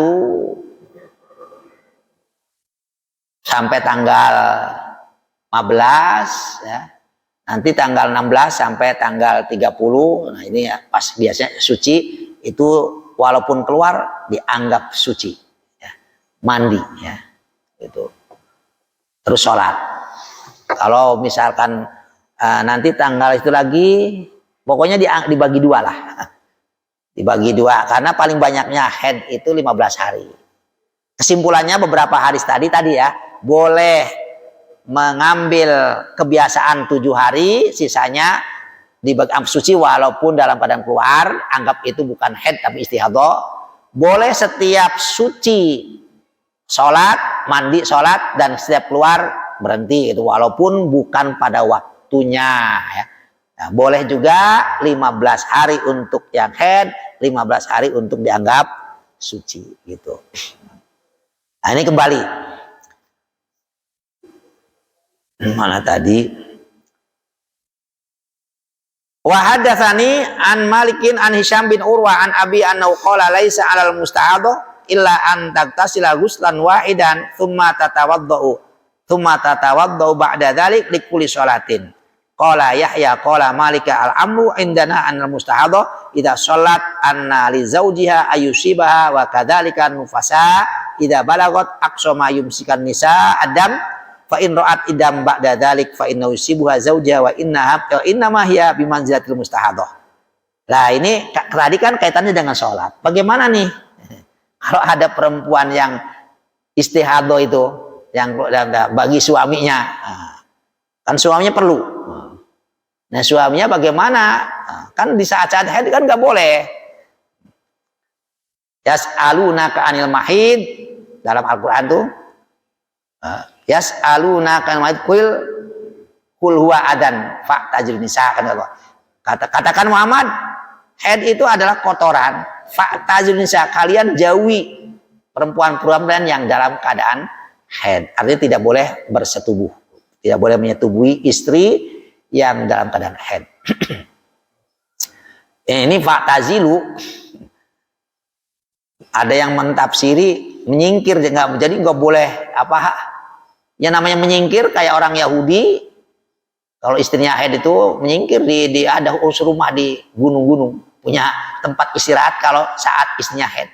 sampai tanggal 15 ya. Nanti tanggal 16 sampai tanggal 30, nah ini ya pas biasanya suci itu walaupun keluar dianggap suci, ya. Mandi ya, itu. Terus sholat. Kalau misalkan nanti tanggal itu lagi, pokoknya dibagi dua lah, dibagi dua karena paling banyaknya haid itu 15 hari. Kesimpulannya beberapa hadis tadi ya boleh mengambil kebiasaan 7 hari, sisanya dibagi suci walaupun dalam keadaan keluar, anggap itu bukan haid tapi istihadah. Boleh setiap suci sholat, mandi sholat, dan setiap keluar berhenti itu walaupun bukan pada waktunya ya. Nah, boleh juga 15 hari untuk yang haid, 15 hari untuk dianggap suci gitu. Nah, ini kembali mana tadi? Wa hadatsani an Malikin an Hisham bin Urwa an Abi annahu qala laisa 'alal musta'adha illa an tagtasila ghuslan wahidan thumma tatawaddau ba'da dzalik li kulli sholatin. Qala Yahya qala Malika al-amru indana anal musta'adha idza shalat anna li zawjiha ayusibaha wa kadzalika nufasa idza balagat aqsa ma yumsikan nisa adam fa in ra'at idam ba'da dzalik fa inna yusibuha zawjaha wa innama hiya bimanzilatil mustahadhah. Lah ini tadi kan kaitannya dengan sholat. Bagaimana nih kalau ada perempuan yang istihadah itu yang bagi suaminya, kan suaminya perlu. Nah suaminya bagaimana? Kan di saat-saat haid kan nggak boleh. Yas'alunaka anil mahid dalam Al-Quran tuh. Yas'aluna kan kul huwa adan fa'tazilun nisa, kan Allah. Katakan Muhammad, haid itu adalah kotoran. Fa'tazilun nisa, kalian jauhi perempuan-perempuan yang dalam keadaan haid. Artinya tidak boleh bersetubuh, tidak boleh menyetubuhi istri yang dalam keadaan haid. Ini fa'tazilu ada yang mentafsiri menyingkir, jadi nggak boleh apa. Yang namanya menyingkir kayak orang Yahudi, kalau istrinya haid itu menyingkir di ada rumah di gunung-gunung, punya tempat istirahat kalau saat istrinya haid,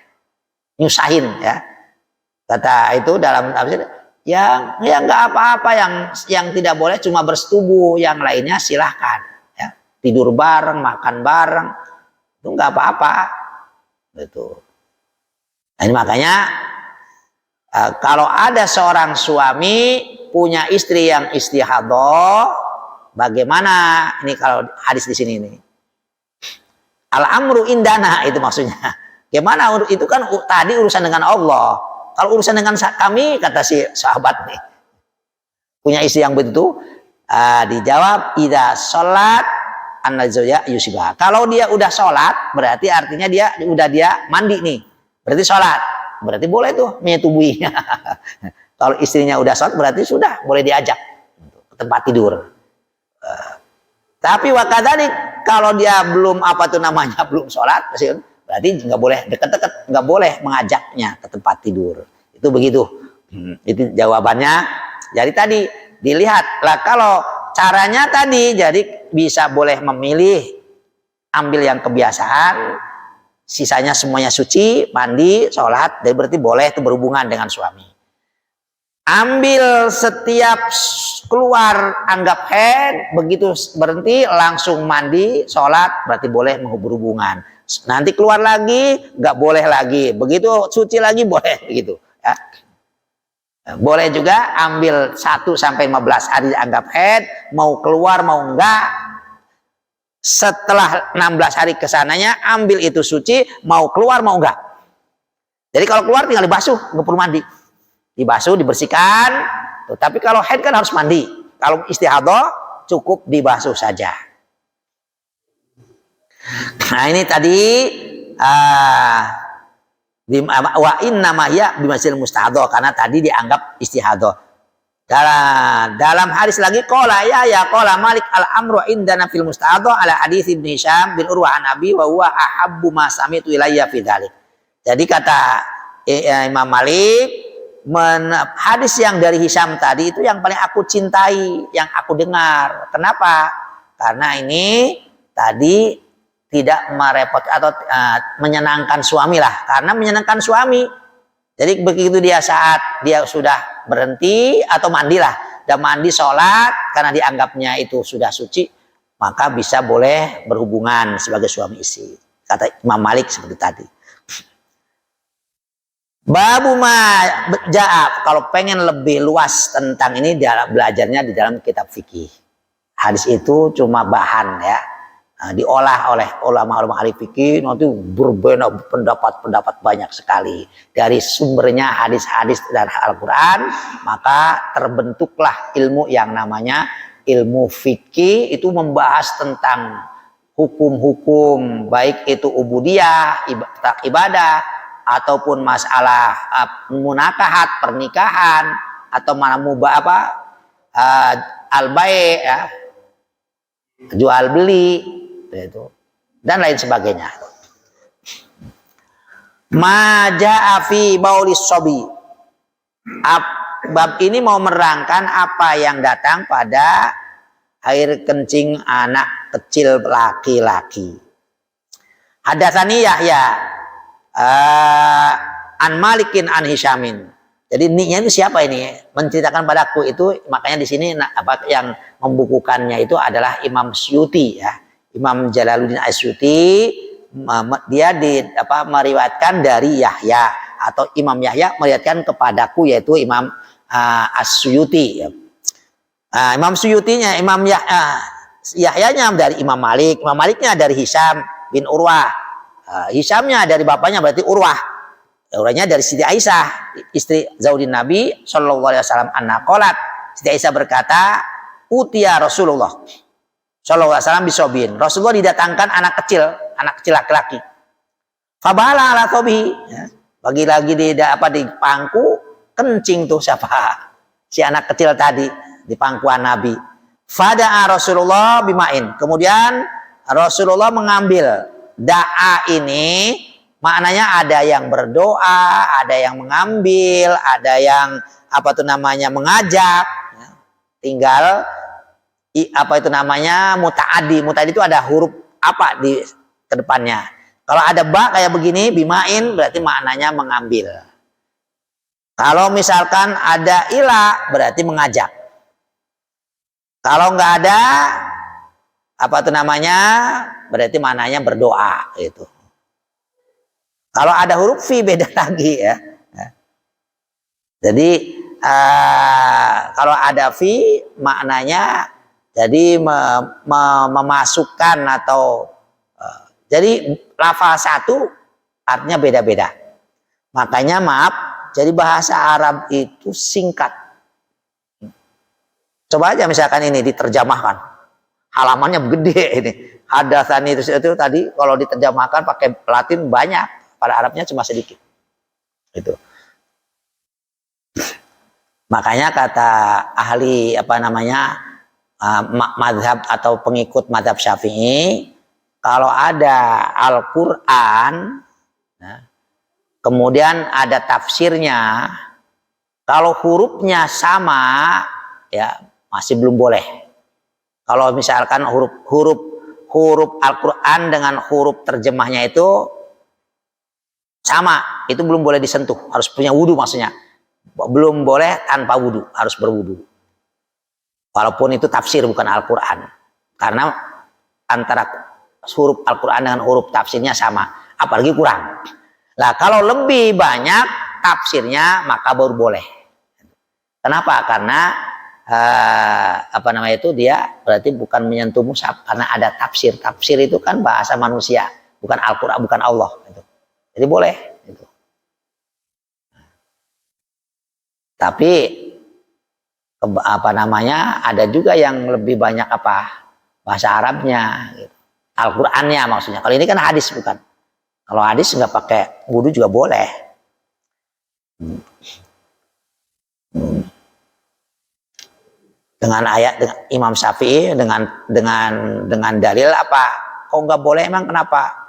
nyusahin ya. Kata itu dalam tafsir, yang nggak apa-apa, yang tidak boleh cuma bersetubuh, yang lainnya silahkan ya. Tidur bareng, makan bareng, itu nggak apa-apa gitu. Nah, ini makanya kalau ada seorang suami punya istri yang istihadah, Bagaimana ini kalau hadis di sini nih? Al-amru indana itu maksudnya. Gimana itu kan tadi urusan dengan Allah. Kalau urusan dengan kami, kata si sahabat nih, punya istri yang begitu, dijawab idza sholat an-nazaya yusibah. Kalau dia udah sholat, berarti artinya dia mandi nih. Berarti sholat. Berarti boleh tuh menyetubui. Kalau istrinya udah sholat, berarti sudah boleh diajak ke tempat tidur. Tapi wakadalik kalau dia belum belum sholat, berarti nggak boleh deket-deket, nggak boleh mengajaknya ke tempat tidur. Itu begitu. Itu jawabannya. Jadi tadi dilihat lah, kalau caranya tadi jadi bisa boleh memilih, ambil yang kebiasaan, sisanya semuanya suci, mandi, sholat, jadi berarti boleh itu berhubungan dengan suami. Ambil setiap keluar anggap haid, begitu berhenti langsung mandi, sholat, berarti boleh berhubungan. Nanti keluar lagi nggak boleh lagi, begitu suci lagi boleh begitu ya. Boleh juga ambil 1 sampai 15 hari anggap haid, mau keluar mau enggak, setelah 16 hari kesananya ambil itu suci, mau keluar mau enggak. Jadi kalau keluar tinggal dibasuh, nggak perlu mandi. Dibasuh, dibersihkan. Tapi kalau haid kan harus mandi. Kalau istihadhah cukup dibasuh saja. Nah ini tadi wa inna ma hiya bimasil mustahadhah, karena tadi dianggap istihadhah. Dalam hadis lagi qala qala Malik al-amru indana fil mustahadhah ala hadis Ibnu Hisham bin Urwah an Abi wa huwa ahabbu ma sami'tu ilayya fi dzalik. Jadi kata Imam Malik, hadis yang dari Hisham tadi itu yang paling aku cintai, yang aku dengar. Kenapa? Karena ini tadi tidak merepot atau menyenangkan suami lah. Karena menyenangkan suami. Jadi begitu dia saat dia sudah berhenti atau mandilah, dan mandi sholat karena dianggapnya itu sudah suci, maka bisa boleh berhubungan sebagai suami istri. Kata Imam Malik seperti tadi. Babu ma ja'a, kalau pengen lebih luas tentang ini belajarnya di dalam kitab fikih. Hadis itu cuma bahan ya, diolah oleh ulama-ulama ahli fikih, nanti berbeda pendapat banyak sekali. Dari sumbernya hadis-hadis dan Al-Quran, maka terbentuklah ilmu yang namanya ilmu fikih. Itu membahas tentang hukum-hukum, baik itu ubudiyah, ibadah, ataupun masalah munakahat, pernikahan, atau mana al-bai' ya, jual beli itu, dan lain sebagainya. Ma jaa fi baulis sobi. Bab ini mau merangkan apa yang datang pada air kencing anak kecil laki-laki. Hadatsani Yahya an Malikin an Hishamin. Jadi ninya itu siapa ini? Menceritakan padaku itu, makanya di sini apa yang membukukannya itu adalah Imam Suyuti ya. Imam Jalaluddin Asyuti, dia meriwayatkan dari Yahya, atau Imam Yahya meriwayatkan kepadaku, yaitu Imam Asyuti ya. Imam Suyutinya Imam Yahyanya dari Imam Malik, Imam Maliknya dari Hisham bin Urwah. Hishamnya dari bapaknya berarti Urwah. Urwahnya dari Siti Aisyah, istri Zaudin Nabi sallallahu alaihi wasallam, anna qalat. Siti Aisyah berkata, utia Rasulullah sallallahu alaihi wasallam bisobin. Rasulullah didatangkan anak kecil laki-laki. Fabala ala thobi. Bagi-lagi di pangku, kencing tuh siapa? Si anak kecil tadi di pangkuan Nabi. Fada'a Rasulullah bimain. Kemudian Rasulullah mengambil. Da'a ini maknanya ada yang berdoa, ada yang mengambil, ada yang mengajak. Tinggal muta'addi. Muta'addi itu ada huruf apa di kedepannya. Kalau ada ba kayak begini, bimain, berarti maknanya mengambil. Kalau misalkan ada ila, berarti mengajak. Kalau nggak ada berarti maknanya berdoa itu. Kalau ada huruf fi beda lagi ya. Jadi kalau ada fi maknanya Jadi memasukkan atau jadi lafal satu artinya beda-beda. Makanya maaf, jadi bahasa Arab itu singkat. Coba aja misalkan ini diterjemahkan, halamannya gede ini. Hadatsani itu tadi kalau diterjemahkan pakai Latin banyak, pada Arabnya cuma sedikit. Itu. Makanya kata ahli mazhab atau pengikut mazhab Syafi'i, kalau ada Al-Quran, kemudian ada tafsirnya, kalau hurufnya sama, ya masih belum boleh. Kalau misalkan huruf Al-Quran dengan huruf terjemahnya itu sama, itu belum boleh disentuh, harus punya wudhu maksudnya. Belum boleh tanpa wudhu, harus berwudhu. Walaupun itu tafsir bukan Al-Quran, karena antara huruf Al-Quran dengan huruf tafsirnya sama, apalagi kurang. Nah, kalau lebih banyak tafsirnya maka baru boleh. Kenapa? Karena dia berarti bukan menyentuh mushaf, karena ada tafsir. Tafsir itu kan bahasa manusia, bukan Al-Quran, bukan Allah. Jadi boleh. Tapi ada juga yang lebih banyak bahasa Arabnya, Al-Qurannya maksudnya. Kalau ini kan hadis bukan. Kalau hadis nggak pakai wudhu juga boleh. Dengan ayat dengan Imam Syafi'i dengan dalil apa? Kok nggak boleh emang kenapa?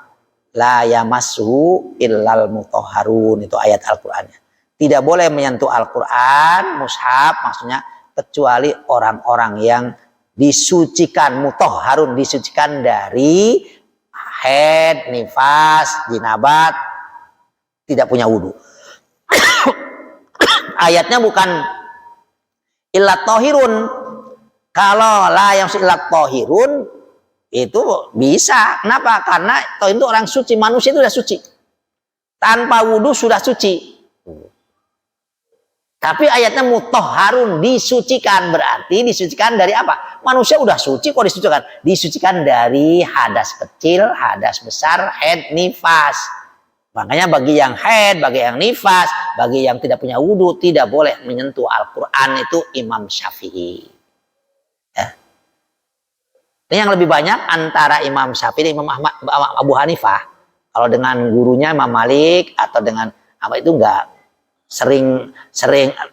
La yamassuhu illal mutahharun, itu ayat Al-Qur'annya. Tidak boleh menyentuh Al-Qur'an, mushaf maksudnya, kecuali orang-orang yang disucikan, mutahharun, disucikan dari haid, nifas, jinabat, tidak punya wudhu. Ayatnya bukan illat tohirun. Kalau la yang illat tohirun itu bisa. Kenapa? Karena tohir itu orang suci, manusia itu sudah suci. Tanpa wudhu sudah suci. Tapi ayatnya mutahharun, disucikan, berarti disucikan dari apa? Manusia udah suci kok disucikan? Disucikan dari hadas kecil, hadas besar, haid, nifas. Makanya bagi yang haid, bagi yang nifas, bagi yang tidak punya wudhu, tidak boleh menyentuh Al-Quran, itu Imam Syafi'i. Ya. Ini yang lebih banyak antara Imam Syafi'i dan Imam Abu Hanifah. Kalau dengan gurunya Imam Malik atau dengan apa itu enggak. Sering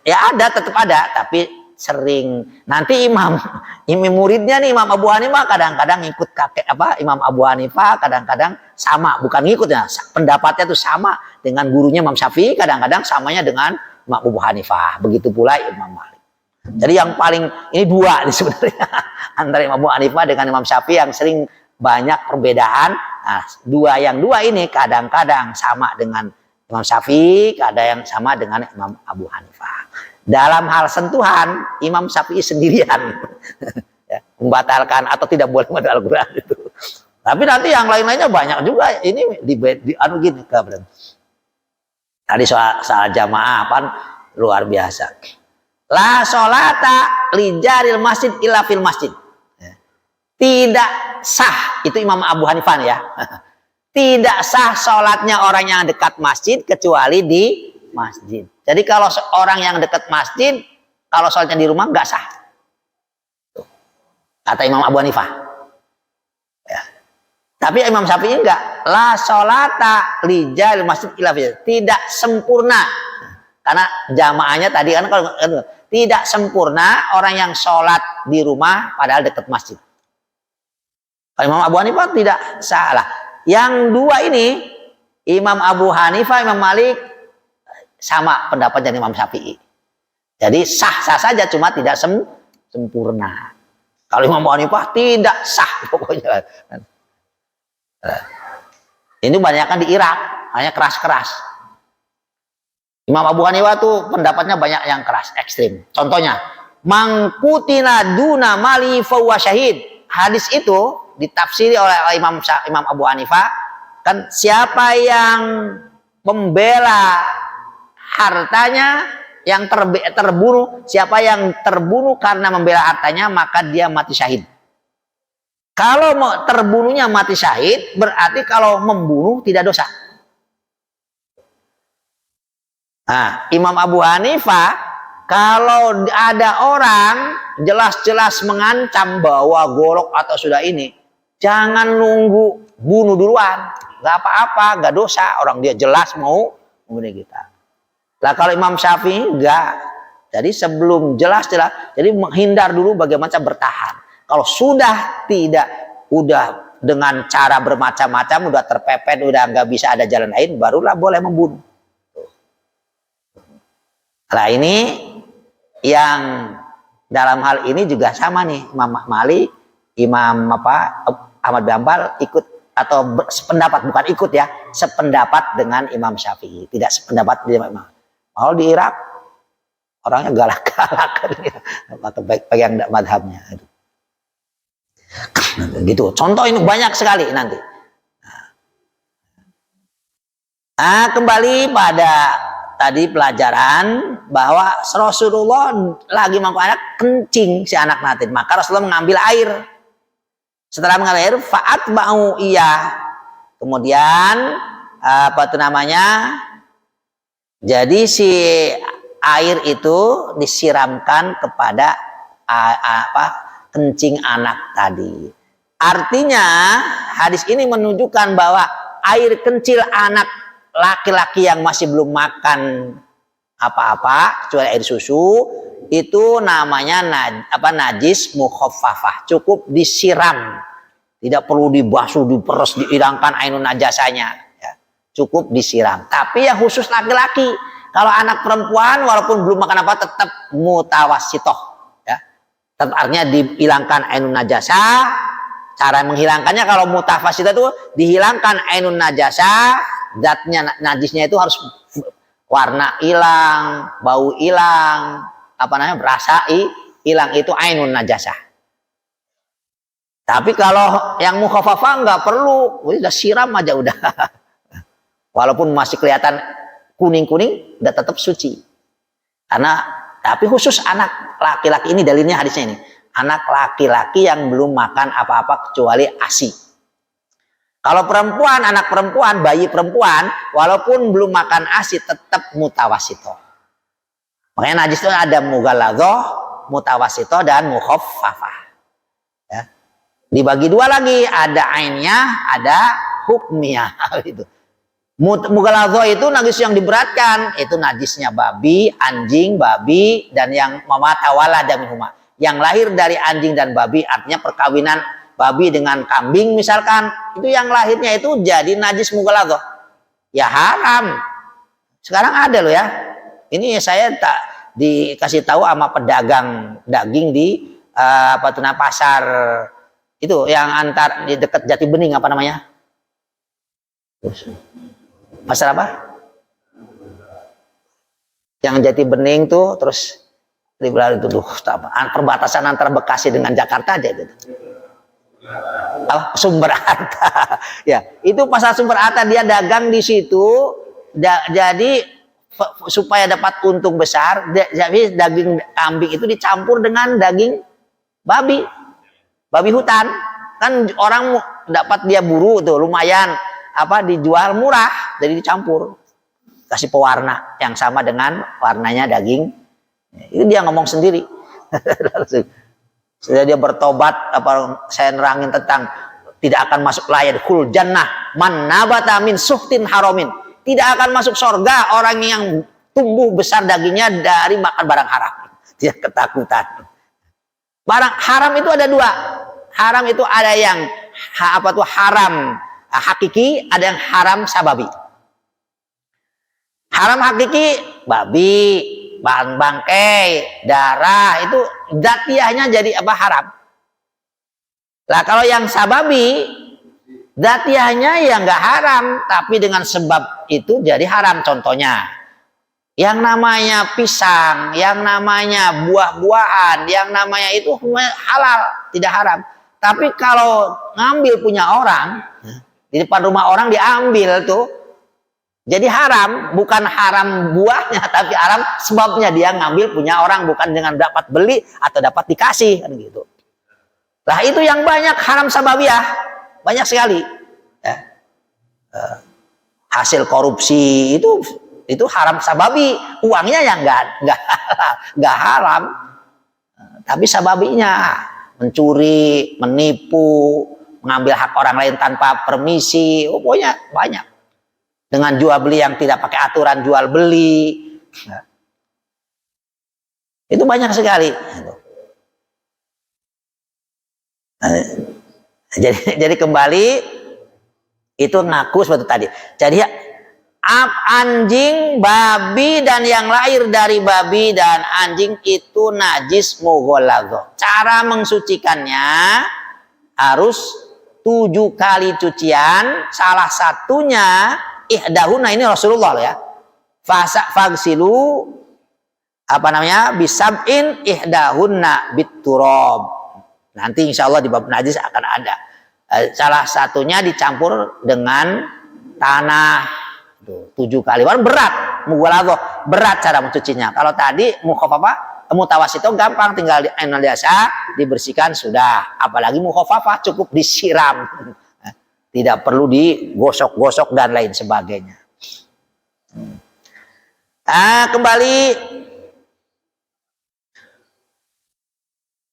ya ada, tetap ada, tapi sering nanti imam muridnya nih Imam Abu Hanifah kadang-kadang ikut Imam Abu Hanifah, kadang-kadang sama, bukan ngikutnya, pendapatnya tuh sama dengan gurunya Imam Syafi'i, kadang-kadang samanya dengan Imam Abu Hanifah, begitu pula Imam Malik. Jadi yang paling ini dua nih sebenarnya antara Imam Abu Hanifah dengan Imam Syafi'i yang sering banyak perbedaan. Nah, dua ini kadang-kadang sama dengan Imam Syafi'i, ada yang sama dengan Imam Abu Hanifah. Dalam hal sentuhan, Imam Syafi'i sendirian ya, membatalkan atau tidak boleh membaca Al-Quran itu. Tapi nanti yang lain-lainnya banyak juga. Ini gini kabar. Tadi soal jamaah luar biasa. La sholata li jaril masjid illa fil masjid. Tidak sah, itu Imam Abu Hanifah ya. Tidak sah sholatnya orang yang dekat masjid kecuali di masjid. Jadi kalau orang yang dekat masjid, kalau sholatnya di rumah nggak sah. Kata Imam Abu Hanifah. Ya. Tapi Imam Syafi'i enggak. La sholata lijal masjid illa fil. Tidak sempurna. Karena jamaahnya tadi kan kalau tidak sempurna orang yang sholat di rumah padahal dekat masjid. Kalau Imam Abu Hanifah tidak salah. Yang dua ini, Imam Abu Hanifah, Imam Malik, sama pendapatnya Imam Syafi'i. Jadi sah-sah saja, cuma tidak sempurna. Kalau Imam Abu Hanifah tidak sah pokoknya. Ini banyakkan di Irak, hanya keras-keras. Imam Abu Hanifah tuh pendapatnya banyak yang keras, ekstrim. Contohnya, mangkutina duna mali fahuwa syahid. Hadis itu ditafsiri oleh Imam Abu Hanifah, kan siapa yang membela hartanya terbunuh, siapa yang terbunuh karena membela hartanya, maka dia mati syahid. Kalau terbunuhnya mati syahid, berarti kalau membunuh tidak dosa. Nah, Imam Abu Hanifah, kalau ada orang jelas-jelas mengancam bawa golok atau sudah ini, jangan nunggu bunuh duluan. Gak apa-apa, gak dosa. Orang dia jelas mau membunuh kita. Lah kalau Imam Syafi'i enggak. Jadi sebelum jelas-jelas, jadi menghindar dulu bagaimana bertahan. Kalau sudah tidak, udah dengan cara bermacam-macam, udah terpepet, udah nggak bisa ada jalan lain, barulah boleh membunuh. Nah ini yang dalam hal ini juga sama nih, Imam Malik, Imam Ahmad bin Hanbal ikut atau sependapat, bukan ikut ya, sependapat dengan Imam Syafi'i, tidak sependapat dengan Imam. Kalau di Irak orangnya galak-galak atau pegang madhabnya gitu. Contoh ini banyak sekali nanti. Nah, kembali pada tadi pelajaran bahwa Rasulullah lagi mangkuk anak, kencing si anak natin, maka Rasulullah mengambil air. Setelah mengambil air, faat bau iya, kemudian apa itu namanya, jadi si air itu disiramkan kepada kencing anak tadi. Artinya hadis ini menunjukkan bahwa air kencil anak laki-laki yang masih belum makan apa-apa kecuali air susu itu namanya najis mukhaffafah, cukup disiram, tidak perlu dibasuh, diperes, dihilangkan ainun najasanya ya. Cukup disiram. Tapi yang khusus laki-laki, kalau anak perempuan walaupun belum makan apa tetap mutawassithah ya. Tetap artinya dihilangkan ainun najasah. Cara menghilangkannya kalau mutawassithah itu dihilangkan ainun najasah, zatnya najisnya itu harus warna hilang, bau hilang, apa namanya, berasa hilang, itu ainun najasah. Tapi kalau yang mukhaffafah nggak perlu, udah siram aja udah. Walaupun masih kelihatan kuning-kuning, udah tetap suci. Karena tapi khusus anak laki-laki ini, dalilnya hadisnya ini, anak laki-laki yang belum makan apa-apa kecuali ASI. Kalau perempuan, anak perempuan, bayi perempuan, walaupun belum makan ASI tetap mutawassithah. Makanya najis itu ada mughalladhah, mutawassithah, dan mukhaffafah. Ya. Dibagi dua lagi, ada ainnya, ada hukmiyah. Gitu. Mughalladhah itu najis yang diberatkan, itu najisnya babi, anjing, babi, dan yang mamatawala minhuma. Yang lahir dari anjing dan babi, artinya perkawinan babi dengan kambing misalkan, itu yang lahirnya itu jadi najis mughalladhah. Ya haram. Sekarang ada loh ya. Ini saya tak dikasih tahu sama pedagang daging di pasar itu yang antar di dekat Jati Bening, apa namanya? Pasar apa? Yang Jati Bening tuh, terus di belakang itu tuh perbatasan antara Bekasi dengan Jakarta aja gitu. Sumber Harta. Ya, itu pasar Sumber Harta, dia dagang di situ. Jadi supaya dapat untung besar, jadi daging kambing itu dicampur dengan daging babi hutan. Kan orang dapat dia buru tuh lumayan, dijual murah, jadi dicampur, kasih pewarna yang sama dengan warnanya daging. Itu dia ngomong sendiri. Sudah dia bertobat, saya nerangin tentang tidak akan masuk layadkhul jannah man nabata min suhtin haramin. Tidak akan masuk surga orang yang tumbuh besar dagingnya dari makan barang haram. Dia ketakutan. Barang haram itu ada dua. Haram itu ada yang haram hakiki, ada yang haram sababi. Haram hakiki, babi, bahan bangkai, darah, itu datiahnya jadi haram. Lah kalau yang sababi, datiahnya ya nggak haram, tapi dengan sebab itu jadi haram. Contohnya, yang namanya pisang, yang namanya buah-buahan, yang namanya itu halal, tidak haram. Tapi kalau ngambil punya orang, di depan rumah orang diambil tuh, Jadi haram, bukan haram buahnya, tapi haram sebabnya dia ngambil punya orang, bukan dengan dapat beli atau dapat dikasih, kan gitu. Lah itu yang banyak haram sababiyah, banyak sekali. Ya. Hasil korupsi itu haram sababi, uangnya yang nggak haram, tapi sababinya mencuri, menipu, mengambil hak orang lain tanpa permisi, pokoknya banyak. Dengan jual beli yang tidak pakai aturan jual beli, itu banyak sekali. Jadi kembali itu ngaku seperti tadi. Jadi anjing, babi dan yang lahir dari babi dan anjing itu najis mughalladhah. Cara mensucikannya harus 7 kali cucian, salah satunya ihdahuna ini Rasulullah ya. Fagsilu bisab'in ihdahunna bitturab. Nanti insya Allah di bab najis akan ada. Salah satunya dicampur dengan tanah. 7 kali. Berat, mughalladhah, berat cara mencucinya. Kalau tadi mukhaffafah, mutawasito gampang, tinggal biasa dibersihkan sudah. Apalagi mukhaffafah cukup disiram. Tidak perlu digosok-gosok dan lain sebagainya. Kembali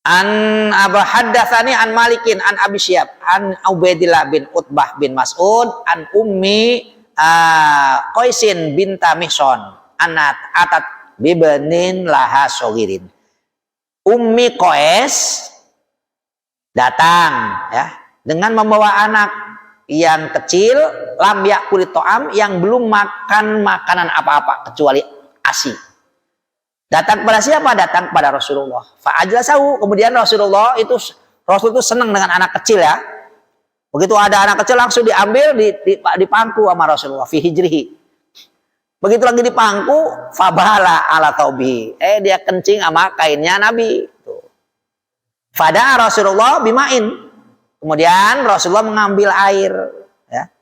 an Abu Haddatsani an Malikin an Abi Syihab an Ubaidillah bin Utbah bin Mas'ud an Ummi Qaisin binta Mihson anat atat bibenin laha sogirin. Ummi Qais datang ya dengan membawa anak yang kecil, lam yakulit to'am, yang belum makan makanan apa-apa kecuali ASI. Datang kepada siapa? Datang kepada Rasulullah. Fa'ajlasahu, kemudian Rasul itu senang dengan anak kecil ya. Begitu ada anak kecil langsung diambil di pangku sama Rasulullah fi hijrihi. Begitu lagi di pangku, fabala ala taubi. Dia kencing sama kainnya Nabi. Fada Rasulullah bimain. Kemudian Rasulullah mengambil air, ya.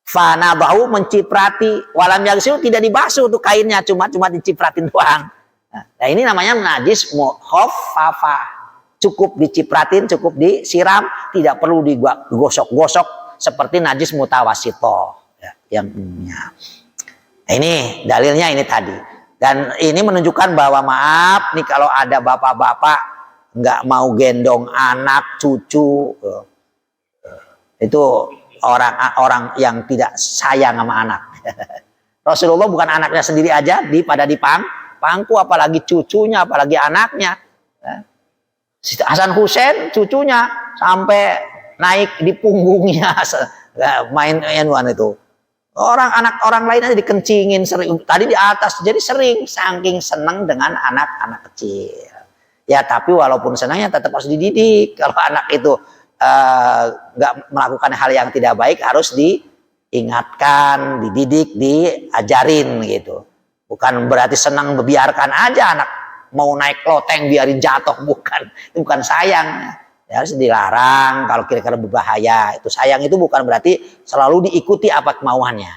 Fanabahu menciprati, walam yaghsil, tidak dibasuh tuh kainnya, cuma dicipratin doang. Nah, ini namanya najis mukhaffafah. Cukup dicipratin, cukup disiram, tidak perlu digosok-gosok seperti najis mutawasito, ya, yang umumnya. Nah, ini dalilnya ini tadi. Dan ini menunjukkan bahwa maaf nih kalau ada bapak-bapak nggak mau gendong anak, cucu. Itu orang yang tidak sayang sama anak. Rasulullah bukan anaknya sendiri aja pada di pangku, apalagi cucunya, apalagi anaknya. Hasan Husain cucunya sampai naik di punggungnya, main itu. Anak orang lain aja dikencingin sering. Tadi di atas, jadi sering saking senang dengan anak-anak kecil. Ya tapi walaupun senangnya tetap harus dididik. Kalau anak itu nggak melakukan hal yang tidak baik, harus diingatkan, dididik, diajarin gitu. Bukan berarti senang membiarkan aja anak mau naik loteng biarin jatuh, bukan. Itu bukan sayang. Ya, harus dilarang kalau kira-kira berbahaya. Itu sayang itu bukan berarti selalu diikuti apa kemauannya.